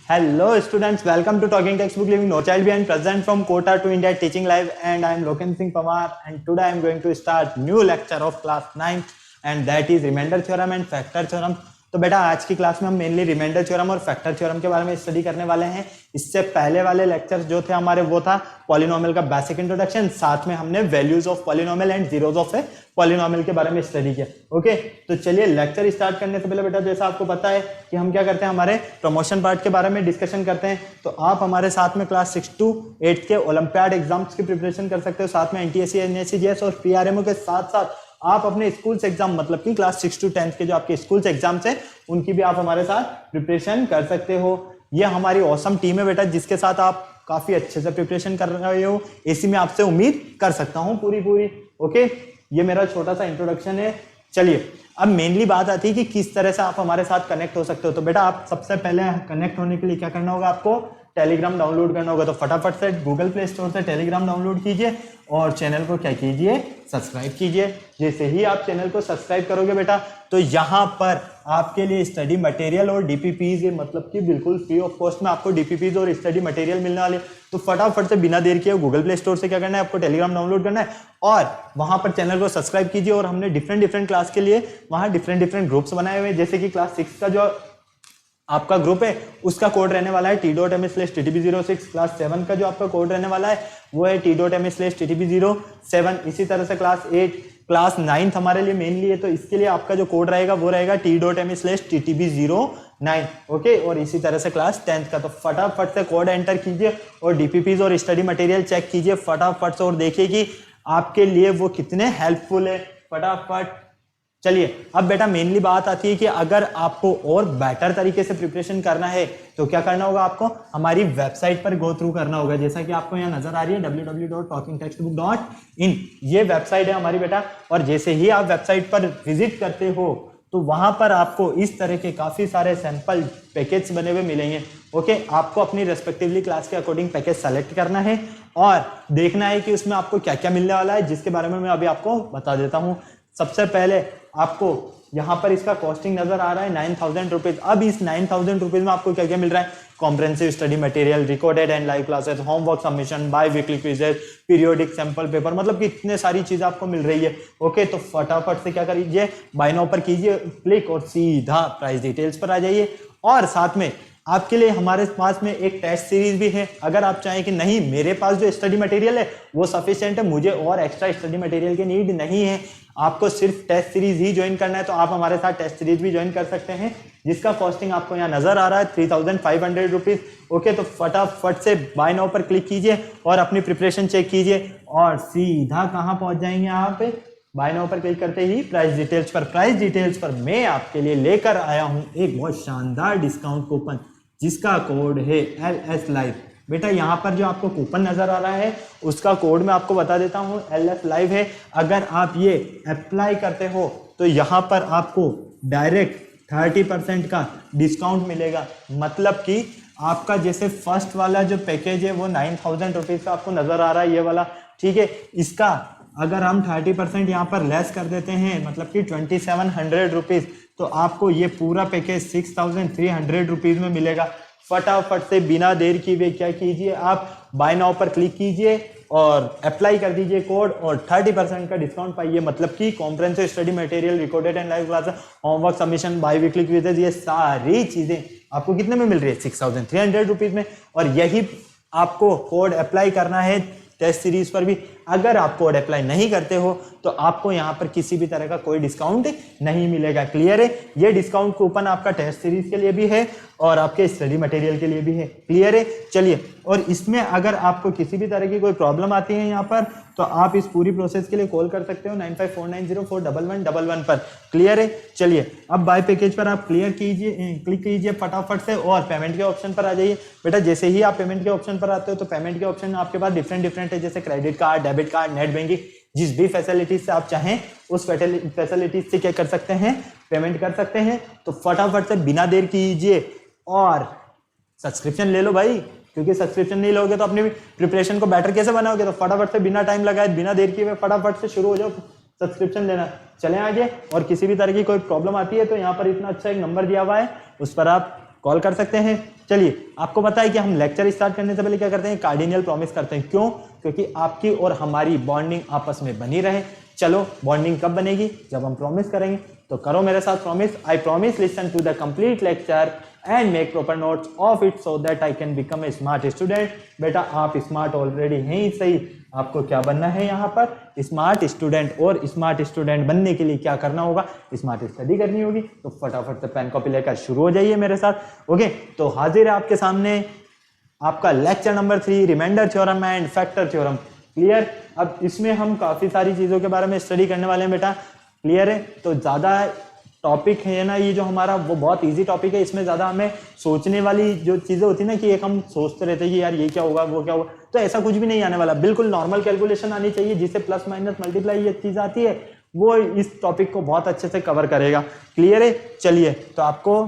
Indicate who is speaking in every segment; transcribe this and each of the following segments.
Speaker 1: Hello students, welcome to Talking Textbook Living No Child Behind, present from Kota to India Teaching Live, and I am Loken Singh Pawar, and today I am going to start new lecture of class 9th and that is remainder theorem and factor theorem। तो बेटा आज की class में हम mainly remainder theorem और factor theorem के बारे में स्टडी करने वाले हैं। इससे पहले वाले लेक्चर्स जो थे हमारे वो था पॉलिनोमियल का बेसिक इंट्रोडक्शन, साथ में हमने values of polynomial and zeros of a polynomial के बारे में स्टडी किया। ओके, तो चलिए लेक्चर स्टार्ट करने से पहले बेटा जैसा आपको पता है कि हम क्या करते हैं, हमारे प्रमोशन पार्ट के बारे में डिस्कशन करते हैं। तो आप हमारे साथ में क्लास 6 to 8 के ओलंपियाड एग्जाम्स की प्रिपरेशन कर सकते हो, साथ में एनटीएससी, एनएससी, जीएस और पीआरएमओ के साथ साथ आप अपने स्कूल्स एग्जाम मतलब कि क्लास 6 to 10 के जो आपके स्कूल्स एग्जाम्स हैं उनकी भी आप हमारे साथ प्रिपरेशन कर सकते हो। ये हमारी ऑसम टीम है बेटा जिसके साथ आप काफी अच्छे से प्रिपरेशन कर रहे हो, ऐसी मैं आपसे उम्मीद कर सकता हूँ पूरी। ओके, ये मेरा छोटा सा इंट्रोडक्शन है। चलिए अब मेनली बात आती है कि किस तरह से आप हमारे साथ कनेक्ट हो सकते हो। तो बेटा आप सबसे पहले कनेक्ट होने के लिए क्या करना होगा, आपको टेलीग्राम डाउनलोड करना होगा। तो फटाफट से गूगल प्ले स्टोर से टेलीग्राम डाउनलोड कीजिए और चैनल को क्या कीजिए, सब्सक्राइब कीजिए। जैसे ही आप चैनल को सब्सक्राइब करोगे बेटा तो यहाँ पर आपके लिए स्टडी मटेरियल और डीपीपीज, मतलब कि बिल्कुल फ्री ऑफ कॉस्ट में आपको डीपीपीज और स्टडी मटेरियल मिलने वाले। तो फटाफट से बिना देर किए गूगल प्ले स्टोर से क्या करना है, आपको टेलीग्राम डाउनलोड करना है और वहां पर चैनल को सब्सक्राइब कीजिए। और हमने डिफरेंट क्लास के लिए वहां डिफरेंट ग्रुप्स बनाए हुए हैं, जैसे कि क्लास 6 का जो आपका ग्रुप है उसका कोड रहने वाला है t.me/ttb06। क्लास 7 का जो आपका कोड रहने वाला है वो है t.me/ttb07। इसी तरह से क्लास 8, क्लास 9 हमारे लिए मेनली है, तो इसके लिए आपका जो कोड रहेगा वो रहेगा t.me/ttb09। ओके, और इसी तरह से क्लास 10 का। तो फटाफट से कोड एंटर कीजिए और डीपीपीज और स्टडी मटेरियल चेक कीजिए फटाफट से और देखिए कि आपके लिए वो कितने हेल्पफुल है फटाफट। चलिए अब बेटा मेनली बात आती है कि अगर आपको और बेटर तरीके से प्रिपरेशन करना है तो क्या करना होगा, आपको हमारी वेबसाइट पर गो थ्रू करना होगा। जैसा कि आपको यहाँ नजर आ रही है www.talkingtextbook.in, ये वेबसाइट है हमारी बेटा। और जैसे ही आप वेबसाइट पर विजिट करते हो तो वहां पर आपको इस तरह के काफी सारे सैंपल पैकेज बने हुए मिलेंगे। ओके, आपको अपनी रेस्पेक्टिवली क्लास के अकॉर्डिंग पैकेज सेलेक्ट करना है और देखना है कि उसमें आपको क्या क्या मिलने वाला है, जिसके बारे में मैं अभी आपको बता देता हूँ। सबसे पहले आपको यहाँ पर इसका कॉस्टिंग नजर आ रहा है 9,000 रुपीज। अब इस 9,000 रुपीज में आपको क्या क्या मिल रहा है, comprehensive study material, recorded and live classes, homework submission, biweekly quizzes, periodic sample paper, मतलब कि इतने सारी चीजें आपको मिल रही है। ओके, तो फटाफट से क्या करिए, बाय नाउ पर कीजिए क्लिक और सीधा प्राइस डिटेल्स पर आ जाइए। और साथ में आपके लिए हमारे पास में एक टेस्ट सीरीज भी है। अगर आप चाहें कि नहीं मेरे पास जो स्टडी मटेरियल है वो सफिशिएंट है, मुझे और एक्स्ट्रा स्टडी मटेरियल की नीड नहीं है, आपको सिर्फ टेस्ट सीरीज ही ज्वाइन करना है, तो आप हमारे साथ टेस्ट सीरीज भी ज्वाइन कर सकते हैं, जिसका कॉस्टिंग आपको यहाँ नजर आ रहा है 3,500 रुपीज। ओके, तो फटाफट से बाय नाउ पर क्लिक कीजिए और अपनी प्रिपरेशन चेक कीजिए और सीधा कहाँ पहुंच जाएंगे आप, बाय नाउ पर क्लिक करते ही प्राइस डिटेल्स पर। प्राइस डिटेल्स पर मैं आपके लिए लेकर आया हूं एक बहुत शानदार डिस्काउंट कूपन जिसका कोड है LS Live। बेटा यहाँ पर जो आपको कूपन नजर आ रहा है उसका कोड मैं आपको बता देता हूँ, LS Live है। अगर आप ये अप्लाई करते हो तो यहाँ पर आपको डायरेक्ट 30% का डिस्काउंट मिलेगा। मतलब कि आपका जैसे फर्स्ट वाला जो पैकेज है वो 9,000 रुपीज का आपको नजर आ रहा है, ये वाला, ठीक है। इसका अगर हम 30% यहाँ पर लेस कर देते हैं, मतलब कि 2,700 रुपीज, तो आपको ये पूरा पैकेज 6,300 रुपीज में मिलेगा। फटाफट से बिना देर किए हुए क्या कीजिए, आप बाय नाउ पर क्लिक कीजिए और अप्लाई कर दीजिए कोड और 30% का डिस्काउंट पाइए। मतलब कि comprehensive study material, recorded and live classes, homework submission, biweekly quizzes, ये सारी चीजें आपको कितने में मिल रही है, 6,300 रुपीज में। और यही आपको कोड अप्लाई करना है टेस्ट सीरीज पर भी। अगर आप कोड अप्लाई नहीं करते हो तो आपको यहाँ पर किसी भी तरह का कोई डिस्काउंट नहीं मिलेगा। क्लियर है, ये डिस्काउंट कूपन आपका टेस्ट सीरीज के लिए भी है और आपके स्टडी मटेरियल के लिए भी है। क्लियर है, चलिए। और इसमें अगर आपको किसी भी तरह की कोई प्रॉब्लम आती है यहाँ पर तो आप इस पूरी प्रोसेस के लिए कॉल कर सकते हो 9549041111 पर। क्लियर है, चलिए। अब बाय पैकेज पर आप क्लिक कीजिए फटाफट से और पेमेंट के ऑप्शन पर आ जाइए। बेटा जैसे ही आप पेमेंट के ऑप्शन पर आते हो तो पेमेंट के ऑप्शन आपके पास डिफरेंट है, जैसे credit card, debit card, net banking, जिस भी फैसिलिटीज से आप चाहें उस फैसिलिटीज से क्या कर सकते हैं, पेमेंट कर सकते हैं। तो फटाफट से बिना देर कीजिए और सब्सक्रिप्शन ले लो भाई, क्योंकि सब्सक्रिप्शन नहीं लोगे तो अपनी प्रिपरेशन को बेटर कैसे बनाओगे। तो फटाफट से बिना टाइम लगाए, बिना देर किए फटाफट से शुरू हो जाओ सब्सक्रिप्शन लेना। चलें आगे। और किसी भी तरह की कोई प्रॉब्लम आती है तो यहाँ पर इतना अच्छा एक नंबर दिया हुआ है, उस पर आप कॉल कर सकते हैं। चलिए, आपको पता है कि हम लेक्चर स्टार्ट करने से पहले क्या करते हैं, कार्डिनल प्रॉमिस करते हैं। क्यों? क्योंकि आपकी और हमारी बॉन्डिंग आपस में बनी रहे। चलो, बॉन्डिंग कब बनेगी? जब हम प्रॉमिस करेंगे। तो करो मेरे साथ promise. I promise listen to the complete lecture and make proper notes of it so that I can become a smart student. बेटा आप स्मार्ट ऑलरेडी हैं ही सही, आपको क्या बनना है यहाँ पर? Smart student. और स्मार्ट स्टूडेंट बनने के लिए क्या करना होगा? स्मार्ट स्टडी करनी होगी। तो फटाफट से पेन कॉपी लेकर शुरू हो जाइए मेरे साथ। ओके, तो हाजिर है आपके सामने आपका lecture number 3, remainder theorem and factor theorem. Clear? अब इसमें हम काफी सारी चीजों के बारे में स्टडी करने वाले हैं बेटा। क्लियर है? तो ज्यादा टॉपिक है ना ये जो हमारा, वो बहुत इजी टॉपिक है। इसमें ज्यादा हमें सोचने वाली जो चीजें होती है ना, कि एक हम सोचते रहते हैं कि यार ये क्या होगा वो क्या होगा, तो ऐसा कुछ भी नहीं आने वाला। बिल्कुल नॉर्मल कैलकुलेशन आनी चाहिए, जिससे प्लस माइनस मल्टीप्लाई ये चीज आती है, वो इस टॉपिक को बहुत अच्छे से कवर करेगा। क्लियर है? चलिए, तो आपको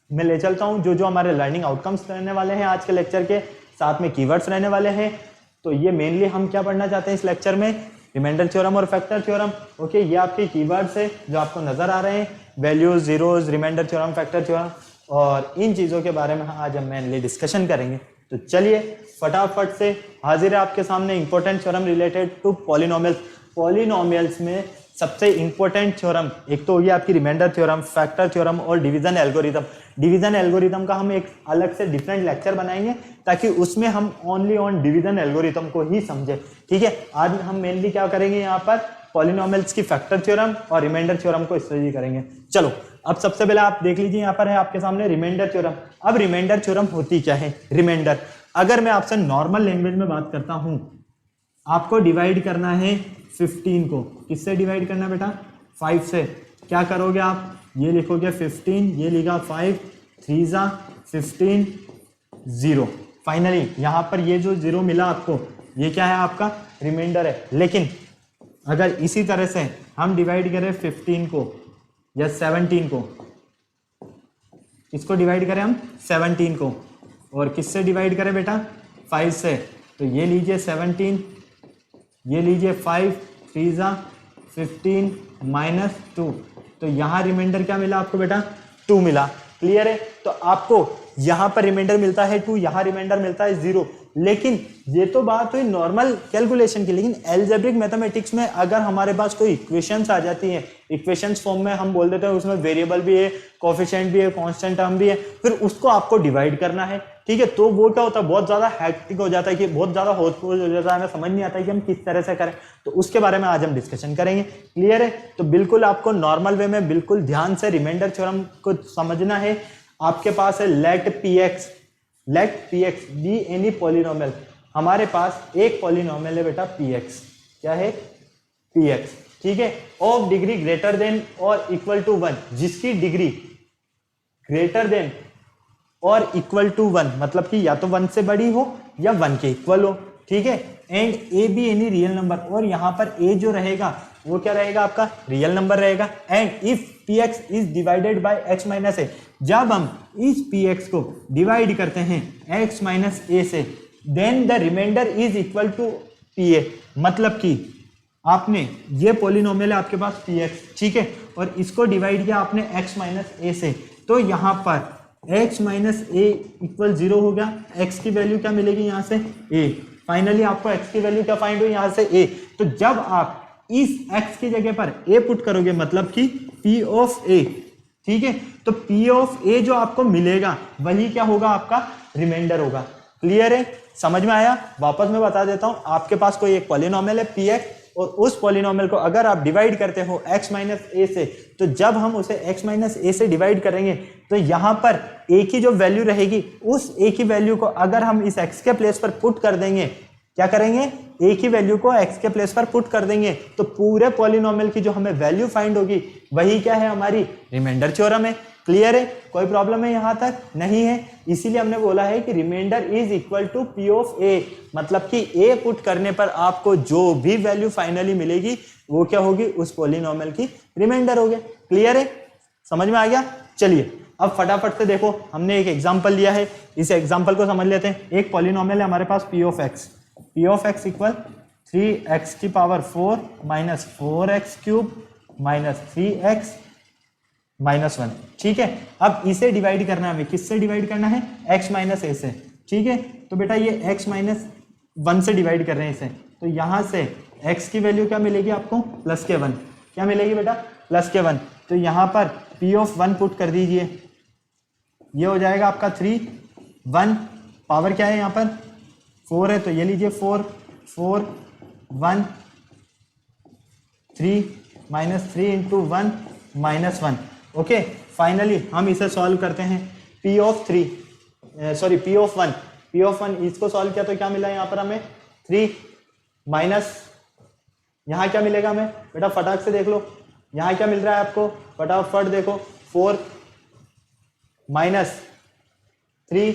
Speaker 1: मैं ले चलता हूं जो जो हमारे लर्निंग आउटकम्स रहने वाले हैं आज के लेक्चर के, साथ में कीवर्ड्स रहने वाले हैं। तो ये मेनली हम क्या पढ़ना चाहते हैं इस लेक्चर में? रिमाइंडर थ्योरम और फैक्टर थ्योरम। ओके, ये आपके कीवर्ड्स है जो आपको नजर आ रहे हैं, values, zeros, remainder theorem, factor theorem, और इन चीजों के बारे में आज हम मेनली डिस्कशन करेंगे। तो चलिए फटाफट से हाजिर है आपके सामने important theorem related to polynomials. Polynomials में सबसे इंपॉर्टेंट थ्योरम एक तो होगी आपकी रिमाइंडर थ्योरम, फैक्टर थ्योरम और डिवीजन एल्गोरिथम। डिवीजन एल्गोरिथम का हम एक अलग से डिफरेंट लेक्चर बनाएंगे, ताकि उसमें हम ओनली ऑन डिवीजन एल्गोरिथम को ही समझे। ठीक है, आज हम मेनली क्या करेंगे यहाँ पर? पॉलिनोमियल्स की फैक्टर थ्योरम और रिमाइंडर थ्योरम को स्टडी करेंगे। चलो, अब सबसे पहले आप देख लीजिए, यहाँ पर है आपके सामने रिमाइंडर थ्योरम। अब रिमाइंडर थ्योरम होती क्या है? रिमाइंडर, अगर मैं आपसे नॉर्मल लैंग्वेज में बात करता हूं, आपको डिवाइड करना है 15 को। किससे डिवाइड करना है बेटा? 5 से। क्या करोगे आप? ये लिखोगे 15, ये लिखा 5, 3 जा 15, 0। फाइनली यहाँ पर ये जो 0 मिला आपको, ये क्या है? आपका रिमाइंडर है। लेकिन अगर इसी तरह से हम डिवाइड करें 15 को या 17 को, इसको डिवाइड करें हम 17 को, और किससे डिवाइड करें बेटा? 5 से। तो ये लीजिए 17, ये लीजिए 5, 3 जा 15 माइनस 2। तो यहाँ रिमाइंडर क्या मिला आपको बेटा? 2 मिला। क्लियर है? तो आपको यहाँ पर रिमाइंडर मिलता है 2, यहाँ रिमाइंडर मिलता है 0। लेकिन ये तो बात हुई नॉर्मल कैलकुलेशन की। लेकिन एल्जेब्रिक मैथमेटिक्स में अगर हमारे पास कोई इक्वेशंस आ जाती हैं, इक्वेशंस फॉर्म में हम बोल देते हैं, उसमें वेरिएबल भी है, कोफिशिएंट भी है, कांस्टेंट टर्म भी है, फिर उसको आपको डिवाइड करना है। ठीक है, तो वो क्या होता है? बहुत ज्यादा हैक्टिक हो जाता है, कि बहुत ज्यादा होशफुल हो जाता है, हमें समझ नहीं आता है कि हम किस तरह से करें। तो उसके बारे में आज हम डिस्कशन करेंगे। क्लियर है? तो बिल्कुल आपको नॉर्मल वे में बिल्कुल ध्यान से रिमाइंडर थ्योरम को समझना है। आपके पास है let p x be any polynomial. हमारे पास एक पॉलिनोमियल है बेटा पी एक्स। क्या है? P x. ठीक है, ऑफ डिग्री ग्रेटर देन और इक्वल टू 1, जिसकी डिग्री ग्रेटर देन और इक्वल टू 1, मतलब कि या तो 1 से बड़ी हो या 1 के इक्वल हो। ठीक है, and a be any real number, और यहां पर ए जो रहेगा वो क्या रहेगा? आपका रियल नंबर रहेगा। And if p x is divided by x minus a, जब हम इस पी एक्स को डिवाइड करते हैं एक्स माइनस ए से, then the remainder is equal to p a. मतलब कि आपने ये पॉलिनोमियल है आपके पास पी एक्स, ठीक है, और इसको डिवाइड किया आपने एक्स माइनस ए से, तो यहां पर एक्स माइनस ए इक्वल 0 हो गया। एक्स की वैल्यू क्या मिलेगी? यहां से ए। फाइनली आपको एक्स की वैल्यू क्या फाइंड हुई? यहां से ए। तो जब आप इस x की जगह पर a पुट करोगे, मतलब कि p ऑफ a, ठीक है, तो p ऑफ a जो आपको मिलेगा वही क्या होगा? आपका रिमाइंडर होगा। क्लियर है? समझ में आया? वापस मैं बता देता हूं, आपके पास कोई एक पॉलिनोमियल है px, और उस पॉलिनोमियल को अगर आप डिवाइड करते हो x माइनस ए से, तो जब हम उसे x माइनस ए से डिवाइड करेंगे, तो यहां पर a की जो वैल्यू रहेगी, उस a की वैल्यू को अगर हम इस x के प्लेस पर पुट कर देंगे, क्या करेंगे? a की वैल्यू को x के प्लेस पर पुट कर देंगे, तो पूरे पॉलिनोमियल की जो हमें वैल्यू फाइंड होगी वही क्या है? हमारी रिमाइंडर थ्योरम है। क्लियर है? कोई प्रॉब्लम है यहां तक? नहीं है। इसीलिए हमने बोला है कि remainder is equal to p of a, मतलब कि a पुट करने पर आपको जो भी वैल्यू फाइनली मिलेगी वो क्या होगी? उस पॉलिनोमियल की रिमाइंडर हो गया। क्लियर है? समझ में आ गया? चलिए अब फटाफट से देखो, हमने एक एग्जांपल लिया है, इस एग्जांपल को समझ लेते हैं। एक पॉलिनोमियल है हमारे पास p of x equal 3x की power 4 minus 4x cube minus 3x -1, ठीक है। अब इसे डिवाइड करना है हमें, किससे डिवाइड करना है, x माइनस ए से, ठीक है। तो बेटा ये x माइनस 1 से डिवाइड कर रहे हैं इसे, तो यहाँ से x की वैल्यू क्या मिलेगी आपको, +k1, क्या मिलेगी बेटा, +k1। तो यहाँ पर p ऑफ 1 पुट कर दीजिए, ये हो जाएगा आपका 3, 1 पावर क्या है यहाँ पर 4 है, तो ये लीजिए 4, 4 1 3 -3 इंटू 1 -1, ओके। फाइनली हम इसे सॉल्व करते हैं, p ऑफ 1 इसको सॉल्व किया तो क्या मिला यहाँ पर हमें 3 माइनस, यहाँ क्या मिलेगा हमें बेटा, फटाक से देख लो, यहाँ क्या मिल रहा है आपको, फटाफट देखो, 4 -3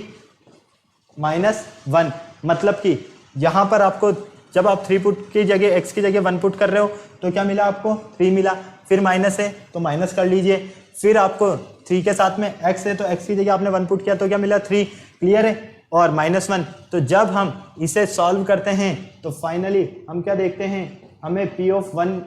Speaker 1: -1, मतलब कि यहाँ पर आपको जब आप 3 पुट की जगह x की जगह 1 पुट कर रहे हो तो क्या मिला आपको 3 मिला, फिर माइनस है तो माइनस कर लीजिए, फिर आपको 3 के साथ में x है तो x की जगह आपने 1 पुट किया तो क्या मिला 3, क्लियर है, और -1। तो जब हम इसे सॉल्व करते हैं तो फाइनली हम क्या देखते हैं, हमें p ऑफ 1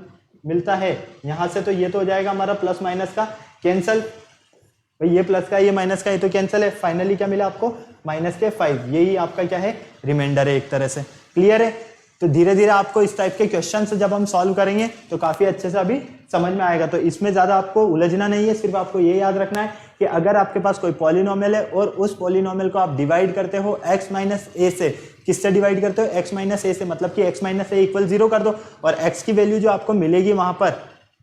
Speaker 1: मिलता है यहाँ से, तो ये तो हो जाएगा हमारा प्लस माइनस का कैंसल, भाई ये प्लस का ये माइनस का ये तो कैंसिल है, फाइनली क्या मिला आपको -5, यही आपका क्या है रिमाइंडर है एक तरह से, क्लियर है। तो धीरे धीरे आपको इस टाइप के क्वेश्चन जब हम सॉल्व करेंगे तो काफी अच्छे से अभी समझ में आएगा। तो इसमें ज्यादा आपको उलझना नहीं है, सिर्फ आपको ये याद रखना है कि अगर आपके पास कोई पॉलिनोमियल है और उस पॉलिनोमियल को आप डिवाइड करते हो x माइनस ए से, किससे डिवाइड करते हो, x माइनस ए से, मतलब कि x माइनस ए इक्वल 0 कर दो, और x की वैल्यू जो आपको मिलेगी वहां पर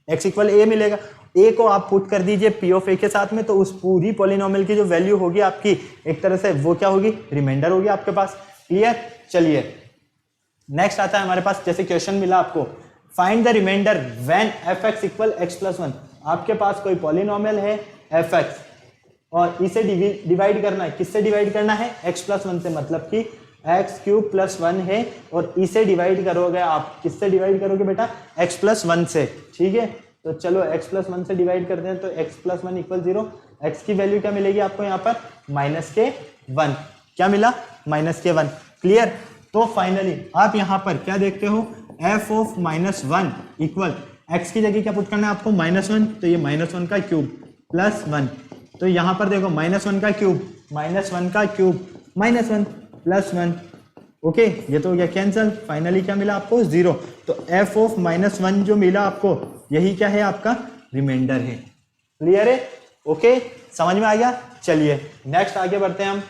Speaker 1: x इक्वल a मिलेगा, a को आप पुट कर दीजिए p ऑफ a के साथ में, तो उस पूरी पॉलिनोमियल की जो वैल्यू होगी आपकी एक तरह से वो क्या होगी, रिमाइंडर होगी आपके पास, क्लियर। चलिए नेक्स्ट आता है हमारे पास, जैसे क्वेश्चन मिला आपको, find the remainder when fx equal x plus 1। आपके पास कोई पॉलिनोमियल है fx और इसे डिवाइड करना है, किससे डिवाइड करना है, x प्लस 1 से, मतलब कि x क्यूब प्लस 1 है और इसे डिवाइड करोगे आप, किससे डिवाइड करोगे बेटा, x प्लस 1 से, ठीक है। तो चलो x प्लस 1 से डिवाइड करते हैं, तो x प्लस 1 इक्वल 0, x की वैल्यू क्या मिलेगी आपको यहाँ पर -k1, क्या मिला -k1, क्लियर। तो फाइनली आप यहाँ पर क्या देखते हो, f ऑफ -1 इक्वल x की जगह क्या पुट करना है आपको -1, तो ये -1 का क्यूब प्लस 1, तो यहाँ पर देखो -1 का क्यूब -1 प्लस 1, ओके, ये तो हो गया कैंसिल, फाइनली क्या मिला आपको 0। तो f ऑफ -1 जो मिला आपको यही क्या है आपका रिमाइंडर है, क्लियर है, ओके, समझ में आ गया। चलिए नेक्स्ट आगे बढ़ते हैं हम।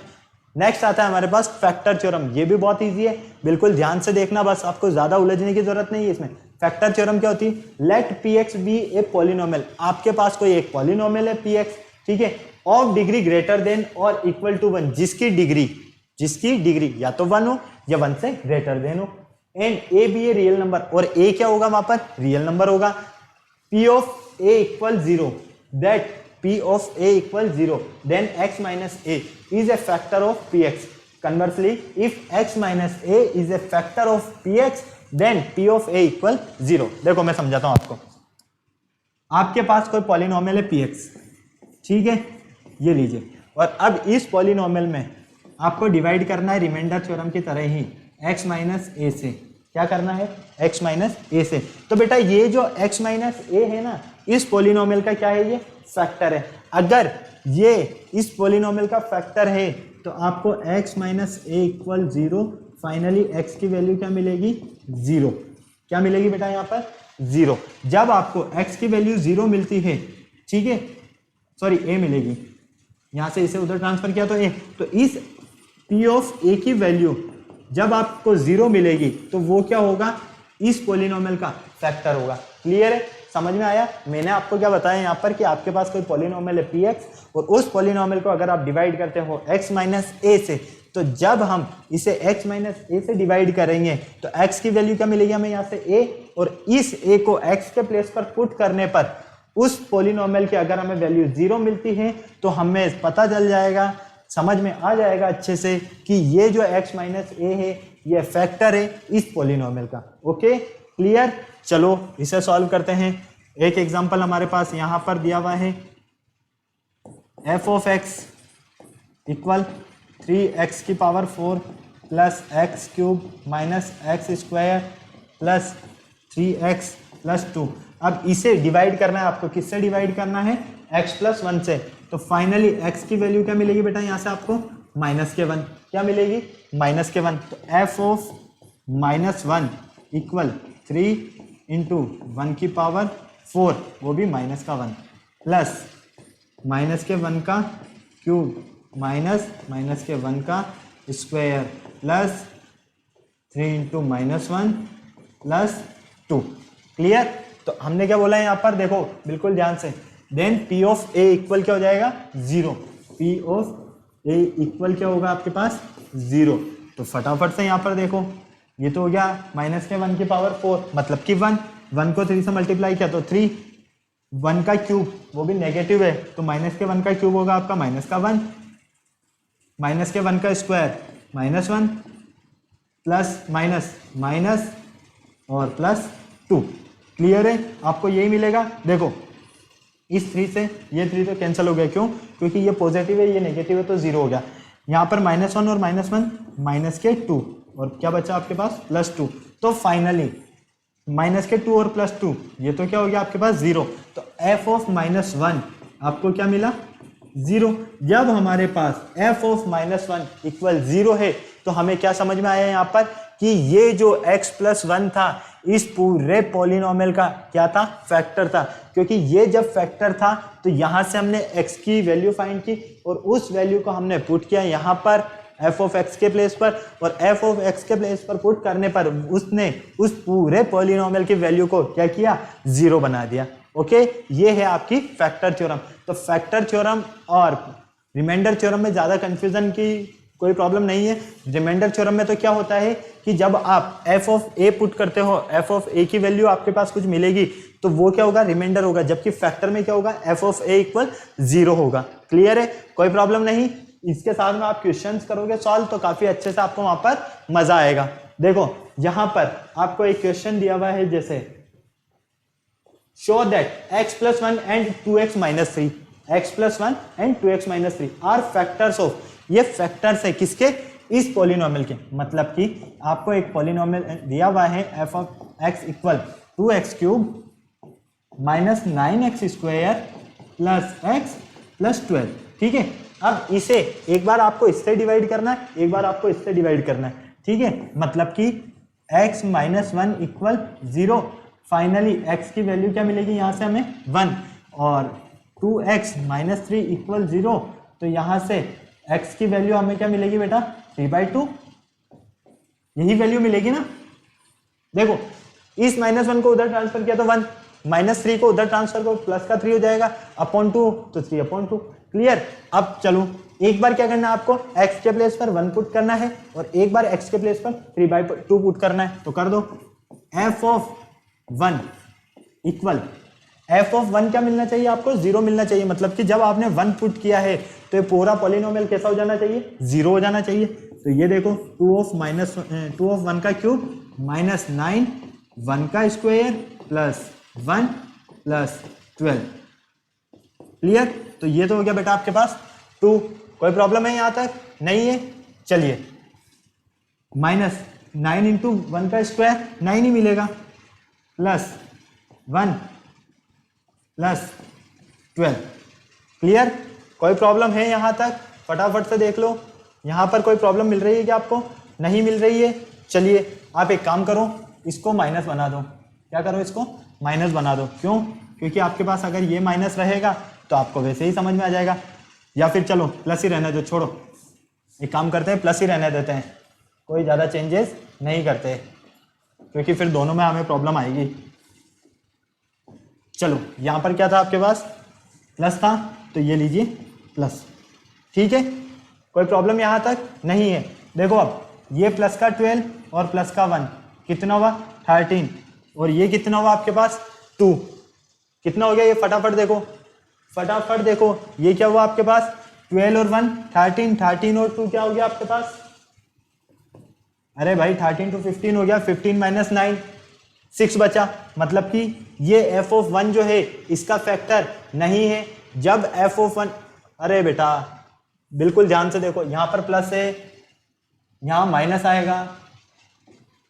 Speaker 1: नेक्स्ट आता है हमारे पास फैक्टर थ्योरम, ये भी बहुत इजी है, बिल्कुल ध्यान से देखना, बस आपको ज्यादा उलझने की जरूरत नहीं है इसमें। फैक्टर थ्योरम क्या होती है, let px be a polynomial, आपके पास कोई एक पॉलिनोमियल है px, ठीक है, ऑफ डिग्री ग्रेटर देन और इक्वल टू 1, जिसकी डिग्री या तो 1 हो या 1 से ग्रेटर देन हो, and a be a real number, और ए क्या होगा वहां पर, रियल नंबर होगा, p of a equal 0, that p of a equal 0, then x minus a is a factor of px. Conversely, if x minus a is a factor of px, then p of a equal 0. देखो मैं समझाता हूं आपको, आपके पास कोई polynomial है px, ठीक है, ये लीजिए, और अब इस पॉलिनोमियल में आपको डिवाइड करना है रिमाइंडर थ्योरम की तरह ही x माइनस ए से, क्या करना है, x माइनस ए से। तो बेटा ये जो x माइनस ए है ना, इस पॉलिनोमियल का क्या है, ये फैक्टर है। अगर ये इस पॉलिनोमियल का फैक्टर है तो आपको x माइनस ए इक्वल 0, फाइनली x की वैल्यू क्या मिलेगी 0, क्या मिलेगी बेटा यहाँ पर 0। जब आपको x की वैल्यू 0 मिलती है, ठीक है, सॉरी a मिलेगी, यहाँ से इसे उधर ट्रांसफर किया तो a, तो इस p ऑफ a की वैल्यू जब आपको 0 मिलेगी तो वो क्या होगा, इस पॉलिनोमियल का फैक्टर होगा, क्लियर है, समझ में आया। मैंने आपको क्या बताया यहाँ पर कि आपके पास कोई पॉलिनोमियल है px और उस पॉलिनोमियल को अगर आप डिवाइड करते हो x माइनस ए से, तो जब हम इसे x माइनस ए से डिवाइड करेंगे तो x की वैल्यू क्या मिलेगी हमें यहाँ से a, और इस a को x के प्लेस पर पुट करने पर उस पॉलिनोमियल की अगर हमें वैल्यू 0 मिलती है तो हमें पता चल जाएगा, समझ में आ जाएगा अच्छे से कि ये जो x माइनस ए है ये फैक्टर है इस पॉलिनोमियल का, ओके, क्लियर। चलो इसे सॉल्व करते हैं। एक एग्जांपल हमारे पास यहाँ पर दिया हुआ है, f of x equal 3x की power 4 plus x cube minus x square plus 3x plus 2। अब इसे डिवाइड करना है आपको, किससे डिवाइड करना है, x+1 से, तो फाइनली x की वैल्यू क्या मिलेगी बेटा यहाँ से आपको -1। क्या मिलेगी -1। तो f ऑफ -1 इक्वल 3 इंटू 1 की पावर 4, वो भी -1 प्लस -1 का क्यूब माइनस -1 का square plus 3 into -1 plus 2। Clear. तो हमने क्या बोला है यहाँ पर, देखो बिल्कुल ध्यान से, then P of A equal क्या हो जाएगा 0। P ऑफ A इक्वल क्या होगा आपके पास 0। तो फटाफट से यहाँ पर देखो, ये तो हो गया -1 की पावर 4, मतलब कि 1 को 3 से मल्टीप्लाई किया तो 3, 1 का क्यूब वो भी नेगेटिव है, तो -1 का क्यूब होगा आपका -1, -1 का स्क्वायर -1 प्लस माइनस और प्लस 2। क्लियर है। आपको यही मिलेगा। देखो इस 3 से ये 3 तो कैंसिल हो गया, क्यों? क्योंकि ये पॉजिटिव है, ये नेगेटिव है, तो 0 हो गया। यहाँ पर -1 और -1 -2, और क्या बचा आपके पास +2। तो फाइनली -2 और +2, ये तो क्या हो गया आपके पास 0। तो f ऑफ -1 आपको क्या मिला 0। जब हमारे पास f ऑफ -1 इक्वल 0 है, तो हमें क्या समझ में आया यहाँ पर कि ये जो x+1 था इस पूरे पॉलिनोमियल का क्या था, फैक्टर था। क्योंकि ये जब फैक्टर था तो यहां से हमने x की वैल्यू फाइंड की और उस वैल्यू को हमने पुट किया यहाँ पर f ऑफ x के प्लेस पर, और f ऑफ x के प्लेस पर पुट करने पर उसने उस पूरे पॉलिनोमियल की वैल्यू को क्या किया 0 बना दिया। ओके, ये है आपकी फैक्टर थ्योरम। तो फैक्टर थ्योरम और रिमाइंडर थ्योरम में ज्यादा कंफ्यूजन की कोई प्रॉब्लम नहीं है। रिमाइंडर थ्योरम में तो क्या होता है कि जब आप f ऑफ a पुट करते हो, f ऑफ a की वैल्यू आपके पास कुछ मिलेगी तो वो क्या होगा रिमाइंडर होगा, जबकि फैक्टर में क्या होगा f ऑफ a इक्वल 0 होगा। क्लियर है, कोई प्रॉब्लम नहीं। इसके साथ में आप क्वेश्चंस करोगे सॉल्व तो काफी अच्छे से आपको वहां पर मजा आएगा। देखो यहां पर आपको एक क्वेश्चन दिया हुआ है, जैसे show that x+1 and 2x - 3, x+1 and 2x - 3 are factors of, ये फैक्टर्स है किसके, इस पॉलिनोमियल के। मतलब कि आपको एक पॉलिनोमियल दिया हुआ है f of x equal 2x³ -9x² plus x plus 12। ठीक है, अब इसे एक बार आपको इससे डिवाइड करना है, एक बार आपको इससे डिवाइड करना है। ठीक है, मतलब कि x - 1 इक्वल 0। फाइनली x की वैल्यू क्या मिलेगी यहाँ से हमें 1, और 2x - 3 इक्वल 0, तो यहाँ से x की वैल्यू हमें क्या मिलेगी बेटा 3/2, यही वैल्यू मिलेगी ना। देखो इस -1 को उधर ट्रांसफर किया तो 1, -3 को उधर ट्रांसफर करो प्लस का 3 हो जाएगा, /2 तो 3/2। क्लियर। अब चलो एक बार क्या करना है आपको, x के प्लेस पर 1 पुट करना है और एक बार x के प्लेस पर 3/2 पुट करना है, तो कर दो। f of 1 equal, f of 1 क्या मिलना चाहिए आपको 0 मिलना चाहिए। मतलब कि जब आपने 1 पुट किया है तो ये पूरा पॉलिनोमियल कैसा हो जाना चाहिए 0 हो जाना चाहिए। तो ये देखो 2 ऑफ 1 का क्यूब -9 1 का स्क्वायर प्लस 1 प्लस 12। क्लियर। तो ये तो हो गया बेटा आपके पास 2। कोई प्रॉब्लम है यहां तक नहीं है। चलिए -9 इंटू 1 का स्क्वायर 9 ही मिलेगा, प्लस 1 प्लस 12। क्लियर। कोई प्रॉब्लम है यहां तक, फटाफट से देख लो। यहां पर कोई प्रॉब्लम मिल रही है क्या आपको, नहीं मिल रही है। चलिए आप एक काम करो, इसको माइनस बना दो। क्या करो, इसको माइनस बना दो। क्यों? क्योंकि आपके पास अगर ये माइनस रहेगा तो आपको वैसे ही समझ में आ जाएगा, या फिर चलो प्लस ही रहने दो, छोड़ो एक काम करते हैं प्लस ही रहने देते हैं, कोई ज़्यादा चेंजेस नहीं करते क्योंकि फिर दोनों में हमें प्रॉब्लम आएगी। चलो यहाँ पर क्या था आपके पास प्लस था, तो ये लीजिए प्लस। ठीक है, कोई प्रॉब्लम यहाँ तक नहीं है। देखो अब ये प्लस का 12 और प्लस का 1 कितना हुआ 13, और ये कितना हुआ आपके पास 2। कितना हो गया ये, फटाफट देखो, फटाफट देखो ये क्या हुआ आपके पास 12 और 1 13, 13 और 2 क्या हो गया आपके पास, अरे भाई 13 to 15 हो गया, 15 - 9 6 बचा। मतलब कि ये f ऑफ 1 जो है इसका फैक्टर नहीं है। जब f ऑफ 1, अरे बेटा बिल्कुल ध्यान से देखो, यहां पर प्लस है यहां माइनस आएगा,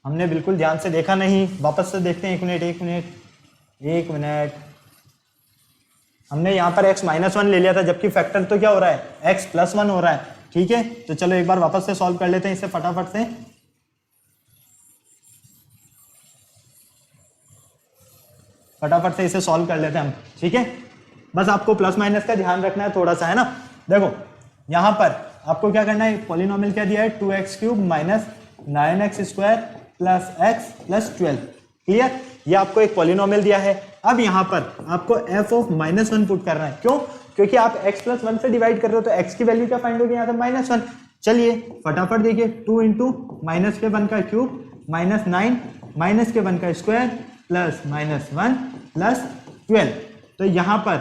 Speaker 1: हमने बिल्कुल ध्यान से देखा नहीं। वापस से देखते हैं, एक मिनट हमने यहाँ पर x -1 ले लिया था, जबकि फैक्टर तो क्या हो रहा है, x +1 हो रहा है। ठीक है, तो चलो एक बार वापस से सॉल्व कर लेते हैं इसे फटाफट से। इसे सॉल्व कर लेते हैं हम। ठीक है, बस आपको प्लस माइनस का ध्यान रखना है थोड़ा सा, है ना। देखो यहाँ पर आपको क्या करना है, पॉलिनोमियल क्या दिया है, 2x³ minus 9x² plus x plus 12। Clear, ये आपको एक पॉलिनोमियल दिया है। अब यहाँ पर आपको f(-1) पुट करना है। क्यों, क्योंकि आप x + 1 से डिवाइड कर रहे हो, तो x की वैल्यू क्या फाइंड होगी यहाँ से, -1। चलिए फटाफट देखिए, 2 इंटू -(-1) माइनस 9 -(-1) प्लस -1 प्लस 12। तो यहाँ पर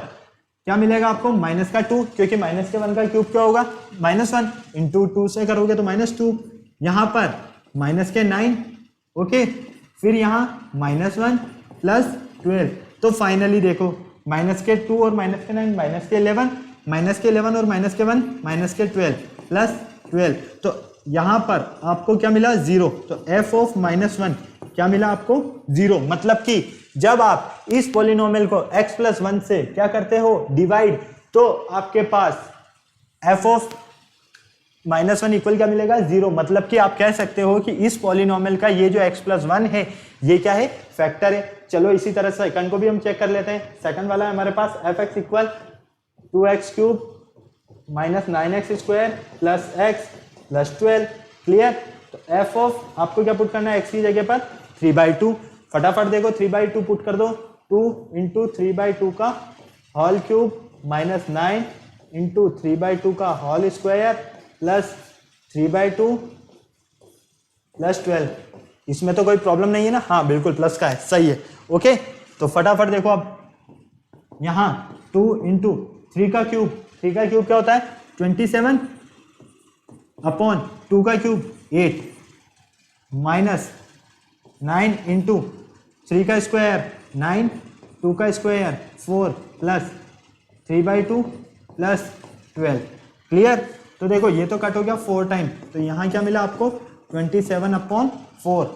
Speaker 1: क्या मिलेगा आपको, -2, क्योंकि -(-1) क्या होगा, -1 इंटू 2 से करोगे तो -2। यहाँ पर -9, ओके, फिर यहाँ -1 प्लस 12। तो फाइनली देखो, -2 और -9 -11, -11 और -1 -12 प्लस 12। तो यहाँ पर आपको क्या मिला, 0। तो f(-1) क्या मिला आपको, 0। मतलब कि जब आप इस पॉलिनोमियल को x + 1 से क्या करते हो, डिवाइड, तो आपके पास f(-1) इक्वल क्या मिलेगा, 0। मतलब कि आप कह सकते हो कि इस पॉलिनोमियल का ये जो x + 1 है, ये क्या है, फैक्टर है। चलो इसी तरह सेकंड को भी हम चेक कर लेते हैं। सेकंड वाला है हमारे पास fx equal 2x³ minus 9x² plus x plus 12। Clear, तो f ऑफ आपको क्या पुट करना है, x की जगह पर 3/2। फटाफट देखो, 3/2 पुट कर दो, 2 इंटू 3/2 का होल क्यूब माइनस 9 इंटू 3/2 का होल स्क्वायर प्लस 3/2 प्लस 12। इसमें तो कोई प्रॉब्लम नहीं है ना, हाँ बिल्कुल प्लस का है, सही है। ओके, तो फटाफट देखो अब यहाँ 2 इंटू 3 का क्यूब क्या होता है, 27 अपॉन 2 का क्यूब 8 माइनस 9 इंटू 3 का स्क्वायर 9, 2 का स्क्वायर 4 प्लस 3/2 प्लस 12। क्लियर, तो देखो ये तो कट हो गया 4 टाइम, तो यहाँ क्या मिला आपको, 27/4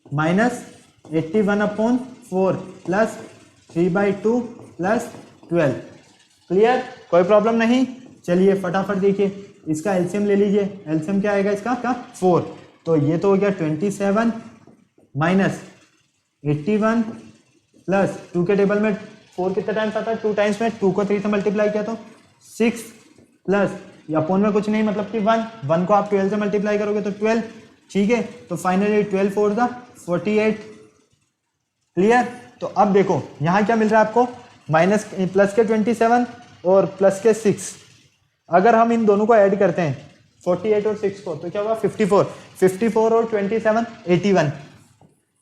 Speaker 1: माइनस 81/4 प्लस 3/2 प्लस 12। क्लियर, कोई प्रॉब्लम नहीं। चलिए फटाफट देखिए, इसका एलसीएम ले लीजिए। एलसीएम क्या आएगा इसका, 4। तो ये तो हो गया 27 माइनस 81 प्लस 2 के टेबल में 4 कितने टाइम्स आता है, 2 टाइम्स में, 2 को 3 से मल्टीप्लाई किया तो 6 प्लस अपॉन में कुछ नहीं, मतलब कि 1 को आप 12 से मल्टीप्लाई करोगे तो 12। ठीक है, तो फाइनली 12 4 48। क्लियर, तो अब देखो यहाँ क्या मिल रहा है आपको, प्लस के 27 और प्लस के 6। अगर हम इन दोनों को ऐड करते हैं 48 और 6 को, तो क्या होगा 54 और 27